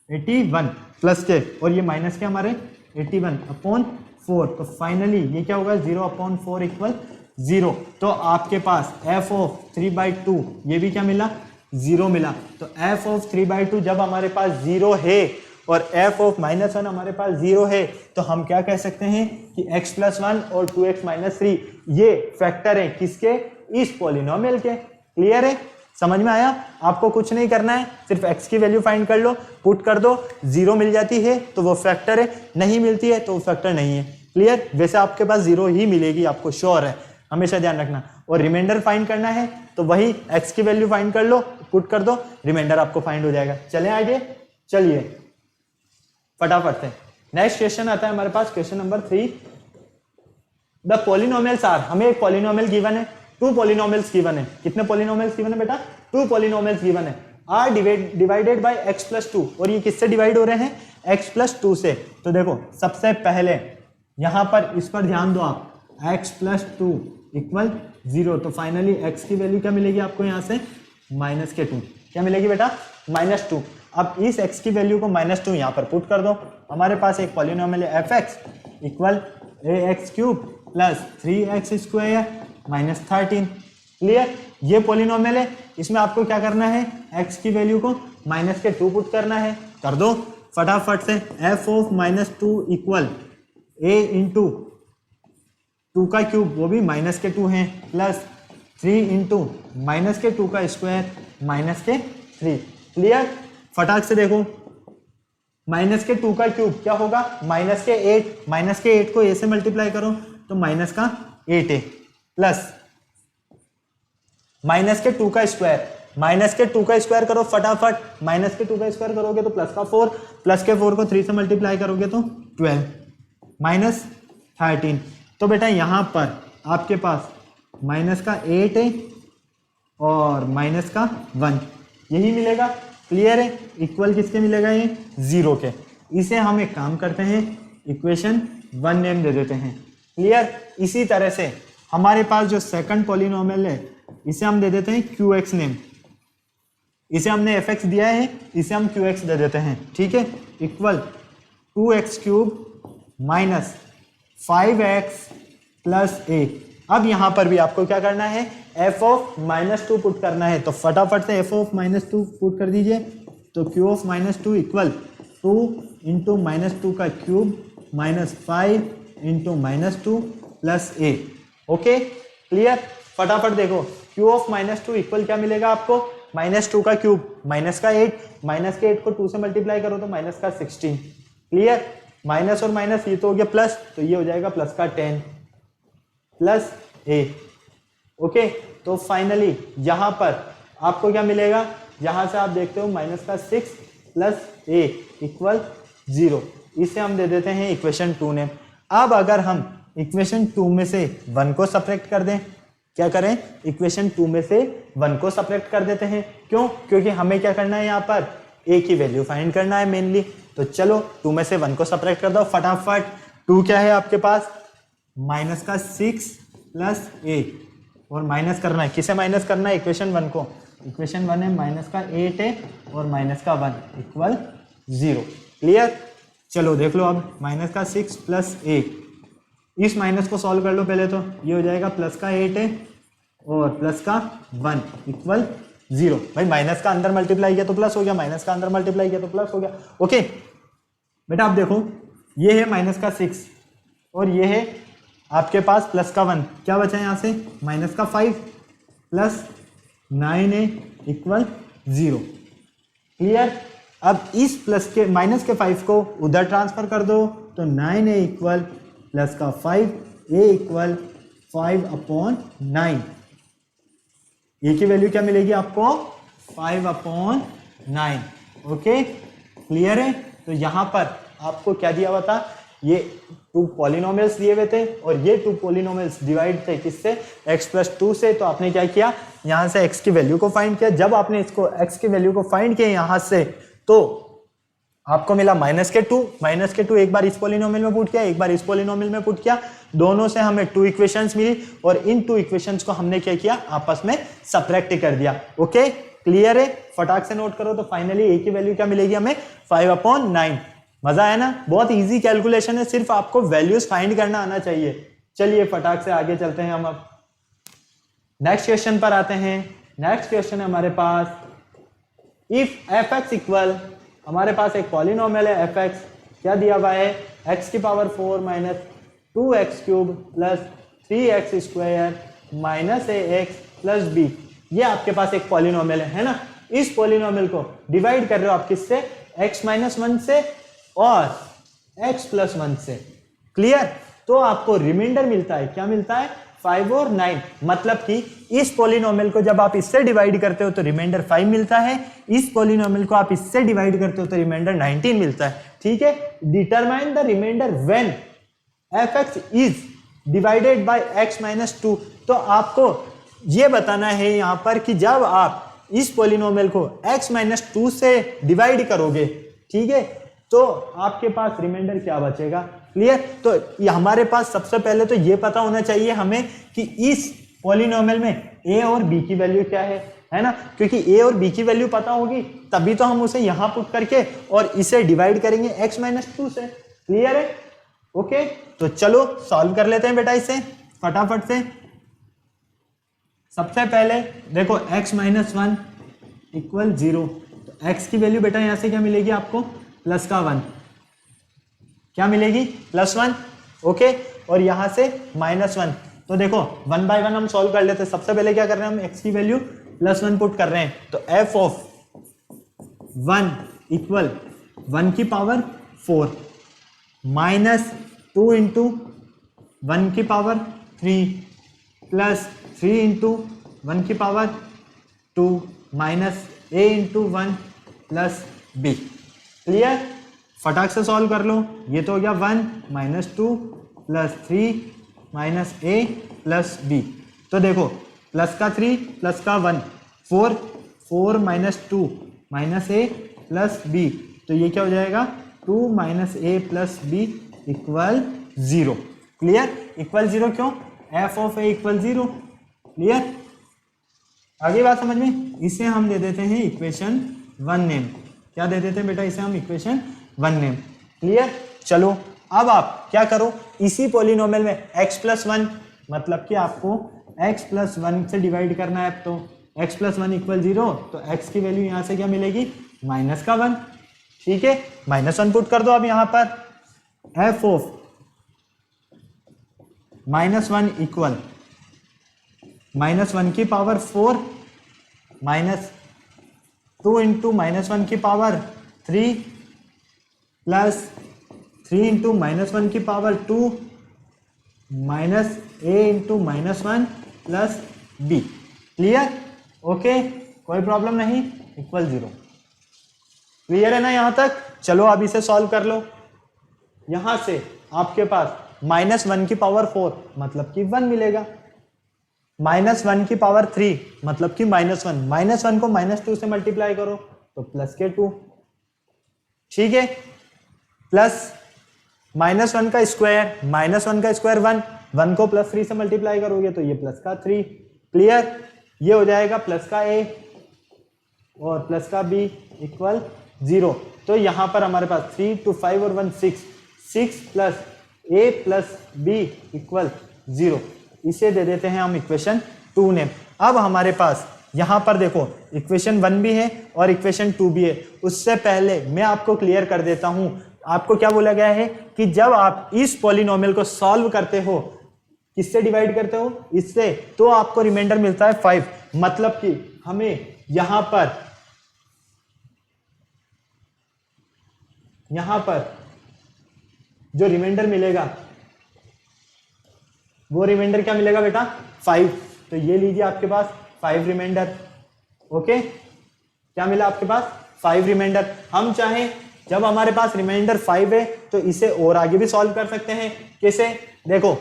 Speaker 1: 81 प्लस के, और ये माइनस के हमारे 81/4। तो फाइनली ये क्या होगा, 0/4 इक्वल 0। तो आपके पास f ऑफ 3/2 ये भी क्या मिला, 0 मिला। तो f ऑफ 3/2 जब हमारे पास 0 है और f ऑफ -1 हमारे पास 0 है, तो हम क्या कह सकते हैं कि x + 1 और 2x - 3 ये फैक्टर है किसके, इस पॉलिनोमियल के। क्लियर है, समझ में आया। आपको कुछ नहीं करना है, सिर्फ x की वैल्यू फाइंड कर लो, पुट कर दो, 0 मिल जाती है तो वो फैक्टर है, नहीं मिलती है तो वो फैक्टर नहीं है। क्लियर, वैसे आपके पास 0 ही मिलेगी, आपको श्योर है, हमेशा ध्यान रखना। और रिमाइंडर फाइंड करना है तो वही x की वैल्यू फाइंड कर लो, पुट कर दो, रिमाइंडर आपको फाइंड हो जाएगा। चलें आगे, चलिए फटाफट से नेक्स्ट क्वेश्चन आता है हमारे पास, question number 3। The polynomials are, हमें एक पॉलिनोमियल गिवन है, 2 पॉलिनोमियल्स गिवन है। कितने पॉलिनोमियल्स गिवन है बेटा, 2 पॉलिनोमियल्स गिवन है। आर डिवाइडेड बाय x + 2, और ये किससे डिवाइड हो रहे हैं, x + 2 से। तो देखो सबसे पहले यहां पर इस पर ध्यान दो आप, x + 2 इक्वल 0। तो फाइनली x की वैल्यू क्या मिलेगी आपको, यहाँ से -2। क्या मिलेगी बेटा, -2। अब इस x की वैल्यू को -2 यहाँ पर पुट कर दो। हमारे पास एक पॉलिनोमियल है fx equal ax³ plus 3x² minus 13। Clear, ये पॉलिनोमियल है, इसमें आपको क्या करना है, x की वैल्यू को -2 पुट करना है। कर दो फटाफट से, f of -2 equal a into 2 का क्यूब, वो भी -2 है, प्लस 3 इंटू -2 का स्क्वायर -3। क्लियर, फटाक से देखो माइनस के 2 का क्यूब क्या होगा, माइनस के 8, माइनस के 8 को a से मल्टीप्लाई करो तो माइनस का 8a प्लस माइनस के 2 का स्क्वायर, माइनस के 2 का स्क्वायर करो फटाफट, माइनस के 2 का स्क्वायर करोगे तो प्लस का 4, प्लस के 4 को 3 से मल्टीप्लाई करोगे तो 12 माइनस 13। तो बेटा यहां पर आपके पास माइनस का 8 है और माइनस का 1 यही मिलेगा। क्लियर है, इक्वल किसके मिलेगा, ये 0 के। इसे हम एक काम करते हैं, इक्वेशन 1 नेम दे देते हैं। क्लियर, इसी तरह से हमारे पास जो सेकंड पॉलिनोमियल है इसे हम दे देते हैं QX नेम। इसे हमने fx दिया है, इसे हम QX दे देते हैं। ठीक है, equal 2x cube minus 5x plus a। अब यहां पर भी आपको क्या करना है, f ऑफ -2 पुट करना है। तो फटाफट से f ऑफ -2 पुट कर दीजिए। तो q ऑफ -2 इक्वल 2 इंटू -2 का cube minus 5 into -2 plus a। Okay clear, फटाफट देखो q ऑफ -2 इक्वल क्या मिलेगा आपको, -2 का क्यूब माइनस का 8, माइनस के 8 को 2 से मल्टीप्लाई करो तो माइनस का 16। क्लियर, माइनस और माइनस ये तो हो गया प्लस, तो ये हो जाएगा प्लस का 10 प्लस a। ओके, तो फाइनली यहां पर आपको क्या मिलेगा, यहां से आप देखते हो माइनस का 6 प्लस a इक्वल 0। इसे हम दे देते हैं इक्वेशन 2 नेम। अब अगर हम इक्वेशन 2 में से 1 को सब्ट्रैक्ट कर दें, क्या करें, इक्वेशन 2 में से 1 को सब्ट्रैक्ट कर देते हैं। क्यों, क्योंकि हमें क्या करना है, यहाँ पर a की वैल्यू फाइंड करना है मेनली। तो चलो 2 में से 1 को सब्ट्रैक्ट कर दो फटाफट। 2 क्या है आपके पास, माइनस का 6 प्लस a, और माइनस करना है, किसे माइनस करना है, इक्वेशन 1 को। इक्वेशन 1 है माइनस का 8 है और माइनस का 1 इक्वल 0। क्लियर, चलो देख लो अब माइनस का 6 प्लस a, इस माइनस को सॉल्व कर लो पहले। तो ये हो जाएगा प्लस का 8 है और प्लस का 1 इक्वल 0। भाई माइनस का अंदर मल्टीप्लाई किया तो प्लस हो गया, माइनस का अंदर मल्टीप्लाई किया तो प्लस हो गया। ओके बेटा, आप देखो ये है माइनस का 6 और ये है आपके पास प्लस का 1, क्या बचा है यहाँ से, माइनस का 5 प्लस 9a इक्वल 0। क्लियर, अब इस प्लस के माइनस के 5 को उधर ट्रांसफर कर दो तो 9a इक्वल प्लस का 5, a इक्वल 5/9। ए की वैल्यू क्या मिलेगी आपको, 5/9। ओके क्लियर है, तो यहां पर आपको क्या दिया हुआ था, ये 2 पॉलिनोमियल्स दिए हुए थे और ये 2 पॉलिनोमियल्स डिवाइड थे किससे, x + 2 से। तो आपने क्या किया, यहां से x की वैल्यू को फाइंड किया। जब आपने इसको x की वैल्यू को फाइंड किया यहां से, तो आपको मिला -2, -2 एक बार इस पॉलिनोमियल में पुट किया, एक बार इस पॉलिनोमियल में पुट किया, दोनों से हमें 2 इक्वेशंस मिली और इन 2 इक्वेशंस को हमने क्या किया, आपस में सब्ट्रैक्ट कर दिया। ओके क्लियर है, फटाक से नोट करो। तो फाइनली a की वैल्यू क्या मिलेगी हमें, 5/9। मजा आया ना, बहुत इजी कैलकुलेशन है, सिर्फ आपको वैल्यूज फाइंड करना आना चाहिए। चलिए फटाक से आगे चलते हैं हम अब नेक्स्ट क्वेश्चन पर आते हैं। नेक्स्ट क्वेश्चन है हमारे पास, इफ fx इक्वल, हमारे पास एक पॉलिनोमियल है fx, क्या दिया हुआ है, x⁴ minus 2x³ plus 3x² minus ax plus b। ये आपके पास एक पॉलिनोमियल है ना। इस पॉलिनोमियल को डिवाइड कर रहे हो आप किससे, x-1 से और x+1 से। क्लियर, तो आपको रिमाइंडर मिलता है, क्या मिलता है, 5 और 9। मतलब कि इस पॉलिनोमियल को जब आप इससे डिवाइड करते हो तो रिमाइंडर 5 मिलता है, इस पॉलिनोमियल को आप इससे डिवाइड करते हो तो रिमाइंडर 19 मिलता है। ठीक है, determine the remainder when fx is divided by x-2। तो आपको ये बताना है यहां पर कि जब आप इस पॉलिनोमियल को x-2 से डिवाइड करोगे, ठीक है, तो आपके पास रिमाइंडर क्या बचेगा। क्लियर, तो हमारे पास सबसे पहले तो ये पता होना चाहिए हमें कि इस पॉलिनोमियल में a और b की वैल्यू क्या है ना, क्योंकि a और b की वैल्यू पता होगी तभी तो हम उसे यहां पुट करके और इसे डिवाइड करेंगे x-2 से। क्लियर है, ओके, तो चलो सॉल्व कर लेते हैं बेटा इसे फटाफट से। सबसे पहले देखो x-1 इक्वल 0, तो x की वैल्यू बेटा यहां से क्या मिलेगी आपको, प्लस का 1, क्या मिलेगी, +1। ओके, और यहां से -1। तो देखो 1 by 1 हम सॉल्व कर लेते हैं। सबसे पहले क्या कर रहे हैं हम, x की वैल्यू +1 पुट कर रहे हैं। तो f ऑफ 1 इक्वल 1 की पावर 4 माइनस 2 इंटू 1 की पावर 3 प्लस 3 इंटू 1 की power 2 minus a into 1 plus b। Clear? फटाक से सॉल्व कर लो। ये तो हो गया 1 minus 2 plus 3 minus a plus b। तो देखो प्लस का 3 प्लस का 1 4 4 minus 2 minus a plus b। तो ये क्या हो जाएगा 2 minus a plus b equal 0। Clear? Equal 0 क्यों? f of a equal 0। Clear? आगे बात समझ में? इसे हम दे देते हैं इक्वेशन 1 नेम। क्या दे देते हैं बेटा? इसे हम इक्वेशन 1 नेम। क्लियर? चलो अब आप क्या करो, इसी पॉलिनोमियल में x प्लस 1 मतलब कि आपको x प्लस 1 से डिवाइड करना है। तो x प्लस 1 इक्वल 0, तो x की वैल्यू यहां से क्या मिलेगी? माइनस का 1। ठीक है, -1 पुट कर दो अब यहां पर। f ऑफ -1 इक्वल -1 की पावर 4 माइनस 2 इंटू -1 की पावर 3 प्लस 3 इंटू -1 की power 2 minus a into -1 plus b। Clear? Okay, कोई प्रॉब्लम नहीं, इक्वल 0। क्लियर है ना यहां तक? चलो अब इसे सॉल्व कर लो। यहां से आपके पास -1 की पावर 4 मतलब कि 1 मिलेगा, -1 की पावर 3 मतलब कि -1, -1 को -2 से मल्टीप्लाई करो तो प्लस के 2। ठीक है, प्लस -1 का स्क्वायर, -1 का स्क्वायर 1, 1 को +3 से मल्टीप्लाई करोगे तो ये प्लस का 3। क्लियर? ये हो जाएगा प्लस का a और प्लस का b इक्वल 0। तो यहां पर हमारे पास 3 2 5 और 1 6, 6 plus a plus b equal 0। इसे दे देते हैं हम इक्वेशन 2 नेम। अब हमारे पास यहां पर देखो इक्वेशन 1 भी है और इक्वेशन 2 भी है। उससे पहले मैं आपको क्लियर कर देता हूं, आपको क्या बोला गया है कि जब आप इस पॉलिनोमियल को सॉल्व करते हो, किससे डिवाइड करते हो? इससे, तो आपको रिमाइंडर मिलता है 5। मतलब कि हमें यहां पर जो रिमाइंडर मिलेगा वो रिमाइंडर क्या मिलेगा बेटा? 5। तो ये लीजिए आपके पास 5 रिमाइंडर। ओके, क्या मिला आपके पास? 5 रिमाइंडर। हम चाहें जब हमारे पास रिमाइंडर 5 है तो इसे और आगे भी सॉल्व कर सकते हैं। कैसे? देखो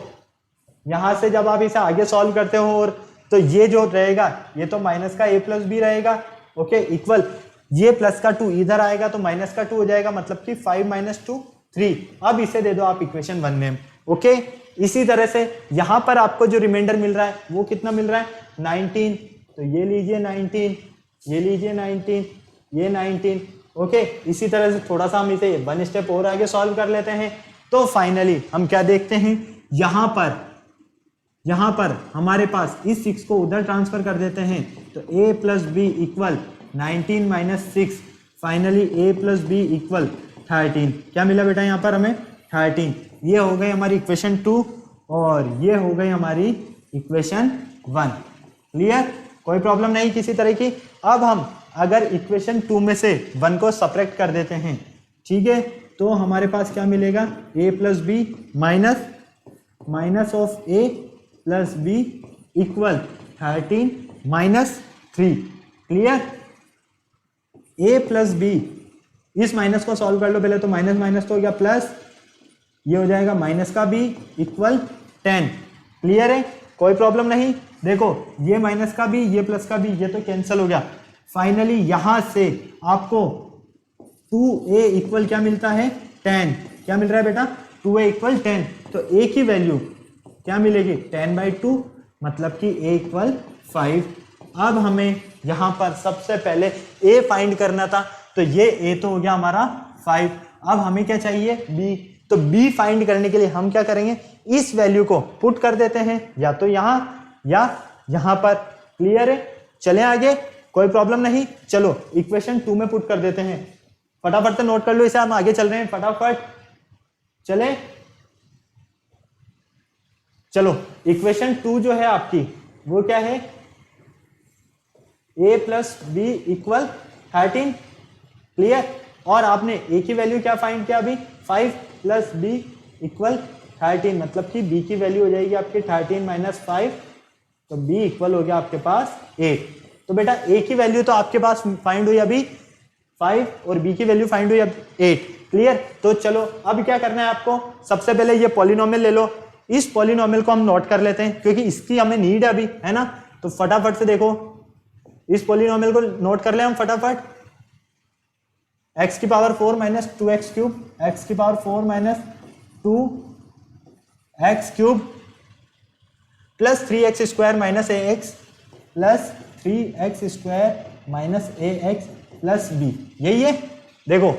Speaker 1: यहां से जब आप इसे आगे सॉल्व करते हो और तो ये जो रहेगा ये तो माइनस का a प्लस b रहेगा। ओके, इक्वल ये प्लस का 2 इधर आएगा तो माइनस का 2 हो जाएगा, मतलब कि 5 - 2 3। अब इसे दे दो आप इक्वेशन 1 नेम। ओके, इसी तरह से यहां पर आपको जो रिमाइंडर मिल रहा है वो कितना मिल रहा है? 19। तो ये लीजिए 19, ये लीजिए 19, ये 19। ओके, इसी तरह से थोड़ा सा हम इसे 1 स्टेप और आगे सॉल्व कर लेते हैं। तो फाइनली हम क्या देखते हैं, यहां पर हमारे पास इस 6 को उधर ट्रांसफर कर देते हैं तो a plus b equal 19 minus 6। Finally a plus b equal 13। क्या मिला बेटा यहां पर हमें? 13। ये हो गई हमारी इक्वेशन 2 और ये हो गई हमारी इक्वेशन 1। क्लियर? कोई प्रॉब्लम नहीं किसी तरह की। अब हम अगर इक्वेशन 2 में से 1 को सब्ट्रैक्ट कर देते हैं, ठीक है, तो हमारे पास क्या मिलेगा? a plus b minus of a plus b equal 13 minus 3। Clear? a plus b, इस माइनस को सॉल्व कर लो पहले। तो माइनस माइनस तो हो गया प्लस, ये हो जाएगा माइनस का b इक्वल 10। क्लियर है? कोई प्रॉब्लम नहीं। देखो ये माइनस का b, ये प्लस का b, ये तो कैंसिल हो गया। फाइनली यहां से आपको 2a इक्वल क्या मिलता है? 10। क्या मिल रहा है बेटा? 2a equal 10। तो a की वैल्यू क्या मिलेगी? 10/2, मतलब कि a इक्वल 5। अब हमें यहां पर सबसे पहले a फाइंड करना था, तो ये a तो हो गया हमारा 5। अब हमें क्या चाहिए? b। तो b फाइंड करने के लिए हम क्या करेंगे? इस वैल्यू को पुट कर देते हैं, या तो यहां या यहां पर। क्लियर है? चलें आगे, कोई प्रॉब्लम नहीं। चलो इक्वेशन 2 में पुट कर देते हैं। फटाफट से नोट कर लो इसे, हम आगे चल रहे हैं, फटाफट चले। चलो इक्वेशन 2 जो है आपकी वो क्या है? a plus b equal 13। Clear? और आपने ए की वैल्यू क्या फाइंड किया अभी 5 प्लस बी इक्वल 13, मतलब कि बी की वैल्यू हो जाएगी आपकी 13 माइनस 5, तो बी इक्वल हो गया आपके पास 8। तो बेटा ए की वैल्यू तो आपके पास फाइंड हुई अभी 5 और बी की वैल्यू फाइंड हुई अब 8। क्लियर? तो चलो अब क्या करना है आपको, सबसे पहले ये पॉलिनोमियल ले लो, इस पॉलिनोमियल को हम नोट कर लेते हैं क्योंकि इसकी हमें नीड है अभी, है ना। तो फटाफट से देखो इस पॉलिनोमियल को नोट कर ले हम फटाफट। x की power 4 minus 2x cube, x की power 4 minus 2x cube plus 3x square minus ax plus 3x square minus ax plus b, यही है। देखो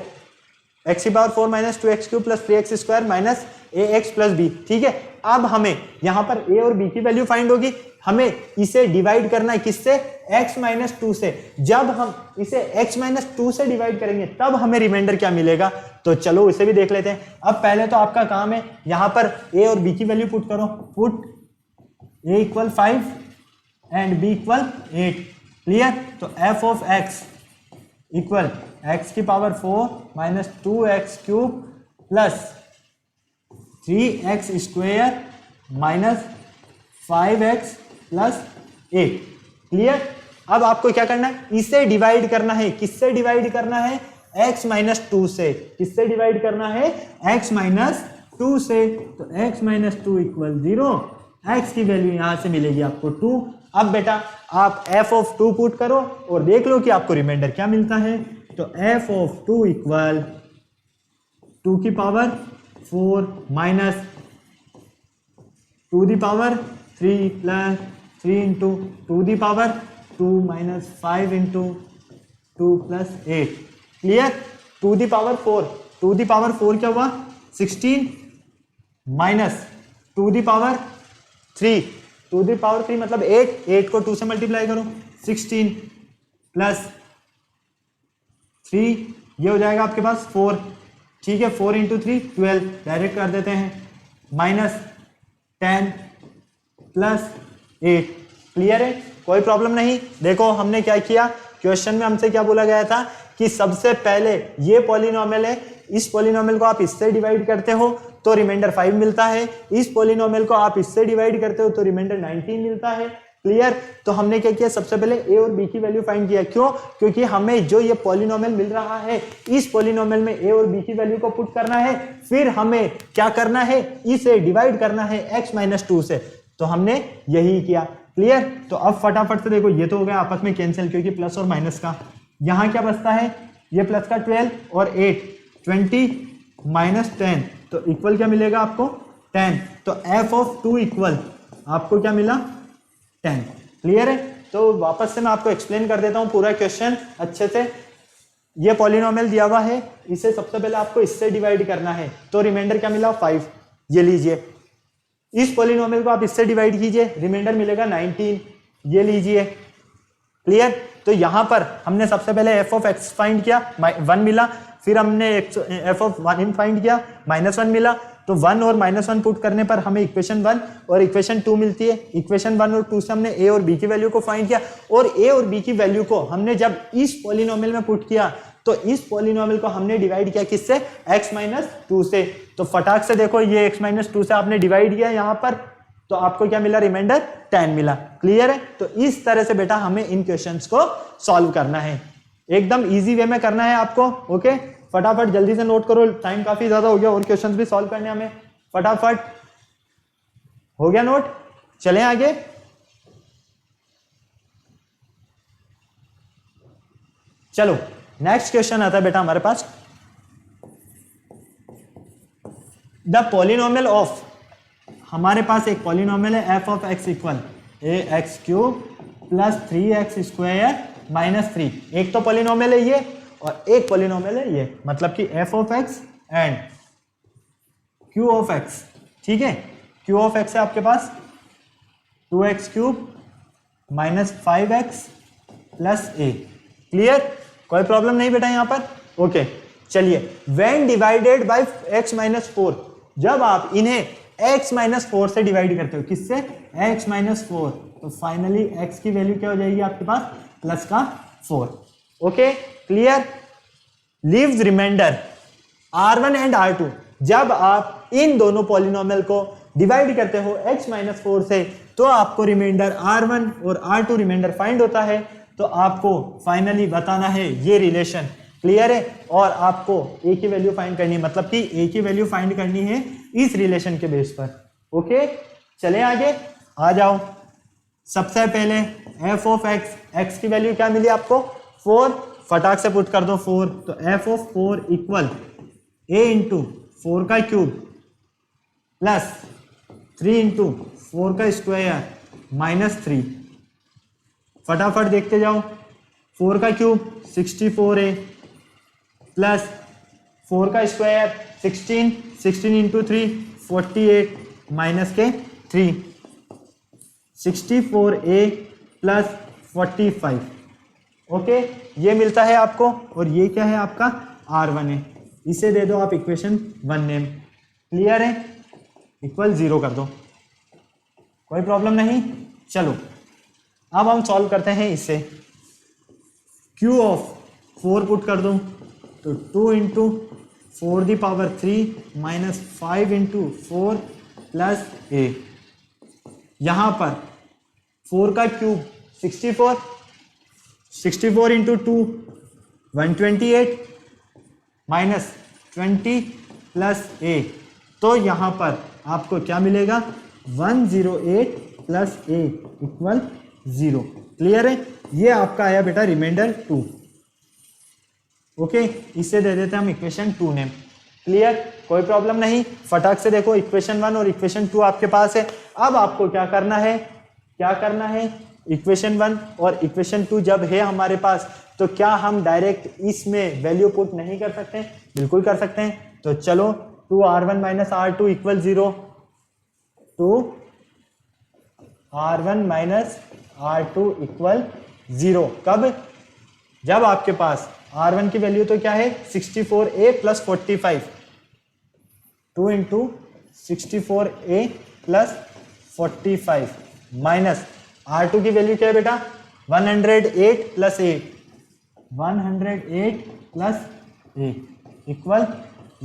Speaker 1: x की power 4 minus 2x cube plus 3x square minus ax plus b, ठीक है। अब हमें यहाँ पर a और b की वैल्यू फाइंड होगी, हमें इसे डिवाइड करना है किससे, x माइनस 2 से। जब हम इसे x माइनस 2 से डिवाइड करेंगे तब हमें रिमाइंडर क्या मिलेगा, तो चलो इसे भी देख लेते हैं। अब पहले तो आपका काम है यहाँ पर a और b की वैल्यू पुट करो, put a equal 5 and b equal 8। Clear? तो f of x equal x की power 4 minus 2x cube plus 3x square minus 5x plus 8। Clear? अब आपको क्या करना है, इसे डिवाइड करना है, किससे डिवाइड करना है, x माइनस 2 से। किससे डिवाइड करना है, x माइनस 2 से। तो x माइनस 2 इक्वल 0, x की वैल्यू यहां से मिलेगी आपको 2। अब बेटा आप f ऑफ 2 पुट करो और देख लो कि आपको रिमाइंडर क्या मिलता है। तो f ऑफ 2 इक्वल 2 की power 4 minus 2 the power 3 plus 3 into 2 the power 2 minus 5 into 2 plus 8। Clear? 2 the power 4, 2 the power 4 क्या हुआ 16 minus 2 the power 3, 2 the power 3 मतलब 8, 8 को 2 से मल्टीप्लाई करो, 16 प्लस 3 ये हो जाएगा आपके पास 4, ठीक है। 4 इंटू 3 12, डायरेक्ट कर देते हैं, माइनस 10 प्लस 8। क्लियर है? कोई प्रॉब्लम नहीं। देखो हमने क्या किया, क्वेश्चन में हमसे क्या बोला गया था कि सबसे पहले ये पॉलिनोमियल है, इस पॉलिनोमियल को आप इससे डिवाइड करते हो तो रिमाइंडर 5 मिलता है, इस पॉलिनोमियल को आप इससे डिवाइड करते हो तो रिमाइंडर 19 मिलता है। क्लियर? तो हमने क्या किया, सबसे पहले a और b की वैल्यू फाइंड किया। क्यों? क्योंकि हमें जो ये पॉलिनोमियल मिल रहा है इस पॉलिनोमियल में a और b की वैल्यू को पुट करना है, फिर हमें क्या करना है, इसे डिवाइड करना है x माइनस 2 से। तो हमने यही किया। क्लियर? तो अब फटाफट से देखो ये तो हो गया आपस में कैंसिल क्योंकि प्लस और माइनस का, यहाँ क्या बचता है, ये प्लस का 12 और 8 20 माइनस 10, तो इक्वल क्या मिलेगा आपको 10। तो f ऑफ 2 इक्वल आपको क्या मिला 10। क्लियर है? तो वापस से मैं आपको एक्सप्लेन कर देता हूं पूरा क्वेश्चन अच्छे से। ये पॉलिनोमियल दिया हुआ है, इसे सबसे पहले आपको इससे डिवाइड करना है, तो रिमाइंडर क्या मिला 5, ये लीजिए। इस पॉलिनोमियल को आप इससे डिवाइड कीजिए, रिमाइंडर मिलेगा 19, ये लीजिए। क्लियर? तो यहां पर हमने सबसे पहले f ऑफ x फाइंड किया, 1 मिला, फिर हमने f ऑफ 1 फाइंड किया, -1 मिला। तो 1 और -1 पुट करने पर हमें इक्वेशन 1 और इक्वेशन 2 मिलती है। इक्वेशन 1 और 2 से हमने a और b की वैल्यू को फाइंड किया, और a और b की वैल्यू को हमने जब इस पॉलिनोमियल में पुट किया तो इस पॉलिनोमियल को हमने डिवाइड किया किससे, x माइनस 2 से। तो फटाक से देखो ये x माइनस 2 से आपने डिवाइड किया यहाँ पर, तो आपको क्या मिला, रिमाइंडर 10 मिला। क्लियर है? तो इस तरह से बेटा हमें इन क्वेश्चंस को सॉल्व करना है, एकदम इजी वे में करना है आपको। ओके, फटाफट जल्दी से नोट करो, टाइम काफी ज्यादा हो गया और क्वेश्चंस भी सॉल्व करने हमें। फटाफट हो गया नोट, चलें आगे। चलो नेक्स्ट क्वेश्चन आता है बेटा हमारे पास, द पॉलिनोमियल ऑफ, हमारे पास एक पॉलिनोमियल है f of x equal ax cube plus 3x square minus 3। एक तो पॉलिनोमियल है ये और एक पॉलिनोमियल है ये, मतलब कि f of x and q of x। ठीक है, q ऑफ x है आपके पास 2x cube minus 5x plus a। Clear? कोई प्रॉब्लम नहीं बेटा यहाँ पर। ओके चलिए, when divided by x minus 4, जब आप इन्हें x माइनस 4 से डिवाइड करते हो, किससे, x माइनस 4, तो फाइनली x की वैल्यू क्या हो जाएगी आपके पास, प्लस का 4। Okay clear? Leaves remainder R1 and R2। जब आप इन दोनों पॉलिनोमियल को डिवाइड करते हो x माइनस 4 से, तो आपको रिमाइंडर R1 और R2 रिमाइंडर फाइंड होता है। तो आपको फाइनली बताना है ये रिलेशन, क्लियर है, और आपको a की वैल्यू फाइंड करनी है, मतलब कि a की वैल्यू फाइंड करनी है इस रिलेशन के बेस पर। ओके, चले आगे, आ जाओ। सबसे पहले f ऑफ x की वैल्यू क्या मिली आपको 4, फटाक से पुट कर दो 4, तो f of 4 equal a into 4 का क्यूब प्लस 3 इंटू 4 का स्क्वायर माइनस 3। फटाफट देखते जाओ, 4 का क्यूब 64a प्लस 4 का स्क्वायर 16, 16 इंटू 3 48 माइनस के 3, 64a प्लस 45। ओके, ये मिलता है आपको, और ये क्या है आपका R1 है, इसे दे दो आप इक्वेशन 1 नेम, क्लियर है, इक्वल 0 कर दो, कोई प्रॉब्लम नहीं। चलो अब हम सॉल्व करते हैं इससे। Q ऑफ 4 पुट कर दो, तो 2 into 4 the power 3 minus 5 into 4 plus a। यहां पर 4 का cube 64, 64 into 2 128 minus 20 plus a। तो यहां पर आपको क्या मिलेगा 108 प्लस a इक्वल 0, क्लियर है। ये आपका आया बेटा रिमाइंडर 2। ओके, इसे दे देते हैं हम इक्वेशन 2 नेम, क्लियर, कोई प्रॉब्लम नहीं। फटाक से देखो, इक्वेशन 1 और इक्वेशन 2 आपके पास है। अब आपको क्या करना है, इक्वेशन 1 और इक्वेशन 2 जब है हमारे पास, तो क्या हम डायरेक्ट इसमें वैल्यू पुट नहीं कर सकते? बिल्कुल कर सकते हैं। तो चलो 2r1 minus r2 equal 0, 2r1 minus r2 equal 0। कब? जब आपके पास r1 की वैल्यू तो क्या है 64a plus 45, 2 into 64a plus 45 minus R2 की वैल्यू क्या है बेटा 108 प्लस 8, 108 प्लस 8 इक्वल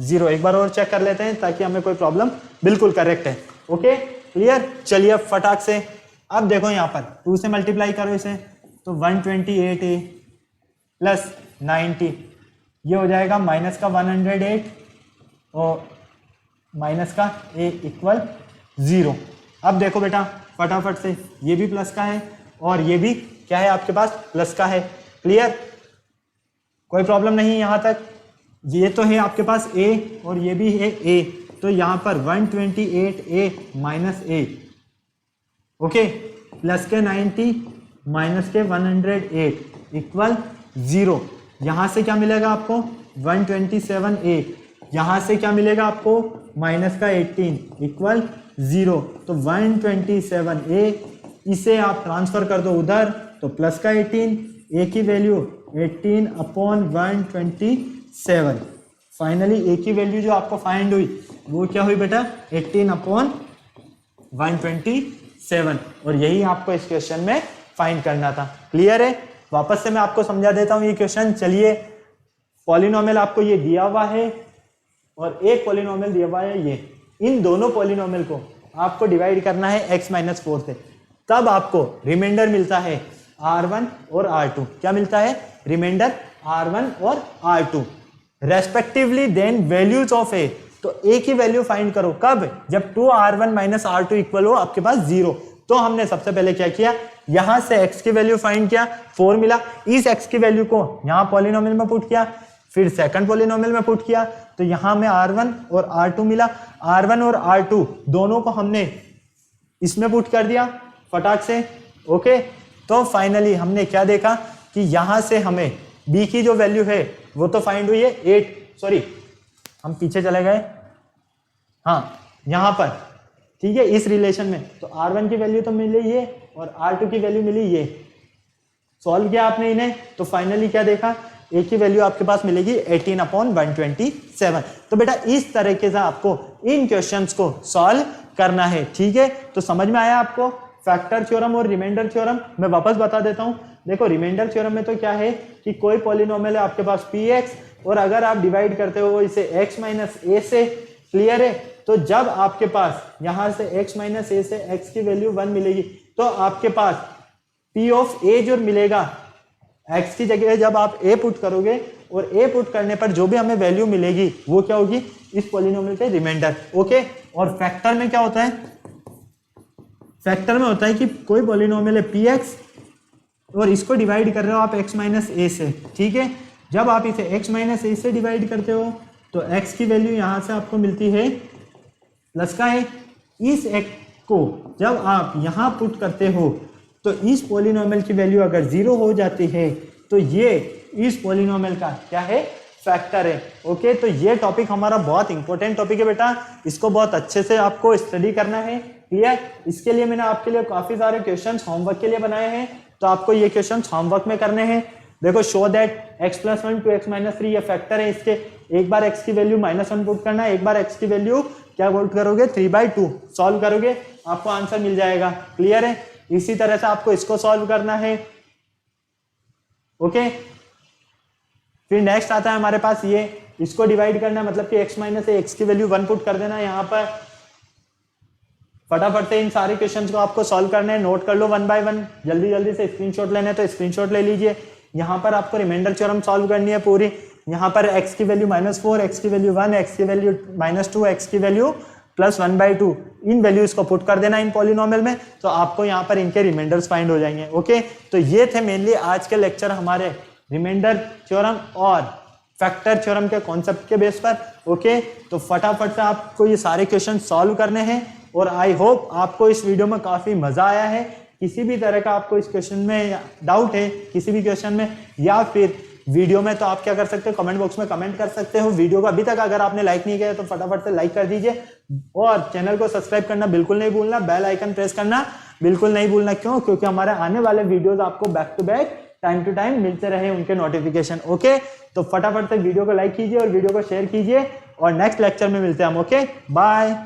Speaker 1: 0। एक बार और चेक कर लेते हैं ताकि हमें कोई प्रॉब्लम, बिल्कुल करेक्ट है। Okay, clear. चलिए अब फटाक से, अब देखो यहाँ पर 2 से मल्टीप्लाई करो इसे, तो 128a प्लस 90, ये हो जाएगा माइनस का 108 और माइनस का a इक्वल 0। अब देखो बेटा फटाफट से, ये भी प्लस का है और ये भी क्या है आपके पास प्लस का है, क्लियर, कोई प्रॉब्लम नहीं यहाँ तक। ये तो है आपके पास a और ये भी है a, तो यहाँ पर 128a minus a, okay, plus के 90 माइनस के 108 इक्वल 0। यहाँ से क्या मिलेगा आपको 127a, यहाँ से क्या मिलेगा आपको माइनस का 18 इक्वल 0। तो 127a, इसे आप ट्रांसफर कर दो उधर, तो प्लस का 18, a की वैल्यू 18 अपॉन 127। फाइनली a की वैल्यू जो आपको फाइंड हुई वो क्या हुई बेटा 18 अपॉन 127, और यही आपको इस क्वेश्चन में फाइंड करना था, क्लियर है। वापस से मैं आपको समझा देता हूँ ये क्वेश्चन। चलिए, पॉलिनोमियल आपको ये दिया हुआ है और एक पॉलिनोमियल दिया हुआ है ये, इन दोनों पॉलिनोमियल को आपको डिवाइड करना है x माइनस 4 से, तब आपको रिमाइंडर मिलता है r1 और r2। क्या मिलता है? रिमाइंडर r1 और r2 respectively. Then values of a, तो a की वैल्यू फाइंड करो कब? जब 2r1 माइनस r2 इक्वल हो आपके पास 0। तो हमने सबसे पहले क्या किया, यहां से x की वैल्यू फाइंड किया, 4 मिला, इस x की वैल्यू को यहां पॉलिनोमियल में पुट किया, फिर सेकंड पॉलिनोमियल में पुट किया, तो यहां में r1 और r2 मिला। r1 और r2 दोनों को हमने इसमें पुट कर दिया फटाक से, ओके। तो फाइनली हमने क्या देखा कि यहां से हमें b की जो वैल्यू है वो तो फाइंड हुई है 8, सॉरी हम पीछे चले गए, हाँ यहां पर, ठीक है, इस रिलेशन में। तो r1 की वैल्यू तो मिली ये और r2 की वैल्यू मिली ये, सॉल्व किया आपने इन्हें, तो फाइनली क्या देखा, a की वैल्यू आपके पास मिलेगी 18 अपॉन 127। तो बेटा इस तरीके से आपको इन क्वेश्चंस को सॉल्व करना है, ठीक है। तो समझ में आया आपको फैक्टर थ्योरम और रिमाइंडर थ्योरम? मैं वापस बता देता हूं। देखो रिमाइंडर थ्योरम में तो क्या है कि कोई पॉलिनोमियल है आपके पास px, और अगर आप डिवाइड करते हो इसे x माइनस ए से, क्लियर है, तो जब आपके पास यहां से x माइनस ए से x की वैल्यू 1 मिलेगी तो आपके पास p ऑफ a जो मिलेगा, x की जगह जब आप a पुट करोगे और a पुट करने पर जो भी हमें वैल्यू मिलेगी वो क्या होगी, इस पॉलिनोमियल के रिमाइंडर। ओके, और फैक्टर में क्या होता है, फैक्टर में होता है कि कोई पॉलिनोमियल है px और इसको डिवाइड कर रहे हो आप x माइनस ए से, ठीक है। जब आप इसे x माइनस ए से डिवाइड करते हो तो x की वैल्यू यहां से आपको मिलती है प्लस का है। इस x को जब आप यहां पुट करते हो तो इस पॉलिनोमियल की वैल्यू अगर 0 हो जाती है तो ये इस पॉलिनोमियल का क्या है, फैक्टर है। ओके, तो ये टॉपिक हमारा बहुत इंपॉर्टेंट टॉपिक है बेटा, इसको बहुत अच्छे से आपको स्टडी करना है, क्लियर। इसके लिए मैंने आपके लिए काफी सारे क्वेश्चंस होमवर्क के लिए बनाए हैं, तो आपको ये क्वेश्चंस होमवर्क में करने हैं। देखो, show that x+1 to x-3 ये फैक्टर है इसके, एक बार x की वैल्यू -1 पुट करना है, एक बार x की वैल्यू क्या पुट करोगे 3/2, सॉल्व करोगे आपको आंसर मिल जाएगा, क्लियर है। इसी तरह से आपको इसको सॉल्व करना है। ओके, फिर नेक्स्ट आता है हमारे पास ये, इसको डिवाइड करना है, मतलब कि x माइनस ए, x की वैल्यू 1 पुट कर देना है यहाँ पर। फटाफट से इन सारे क्वेश्चंस को आपको सॉल्व करना है, नोट कर लो 1 बाय 1, जल्दी जल्दी से स्क्रीनशॉट लेना है तो स्क्रीनशॉट ले लीजिए। यहाँ पर आपको रिमाइंडर थ्योरम सॉल्व करनी है पूरी। यहाँ पर x की वैल्यू -4, x की वैल्यू 1, x की वैल्यू -2, x की वैल्यू +1/2, इन वैल्यूज को पुट कर देना इन पॉलिनोमियल में, तो आपको यहाँ पर इनके रिमाइंडर्स फाइंड हो जाएंगे। ओके, तो ये थे मेनली आज के लेक्चर हमारे रिमाइंडर थ्योरम और फैक्टर थ्योरम के कॉन्सेप्ट के बेस पर। ओके, तो फटाफट से आपको ये सारे क्वेश्चन सॉल्व करने हैं और आई होप आपको इस वीडियो में काफी मजा आया है। किसी भी तरह का आपको इस क्वेश्चन में डाउट है, किसी भी क्वेश्चन में या फिर वीडियो में, तो आप क्या कर सकते हो, कमेंट बॉक्स में कमेंट कर सकते हो। वीडियो को अभी तक अगर आपने लाइक नहीं किया तो फटाफट से लाइक कर दीजिए और चैनल को सब्सक्राइब करना बिल्कुल नहीं भूलना, बेल आइकन प्रेस करना बिल्कुल नहीं भूलना। क्यों? क्योंकि हमारे आने वाले वीडियोस आपको back to back time to time मिलते रहे उनके नोटिफिकेशन। ओके, तो फटाफट से वीडियो को लाइक कीजिए और वीडियो को शेयर कीजिए और नेक्स्ट लेक्चर में मिलते हैं हम। Okay, bye.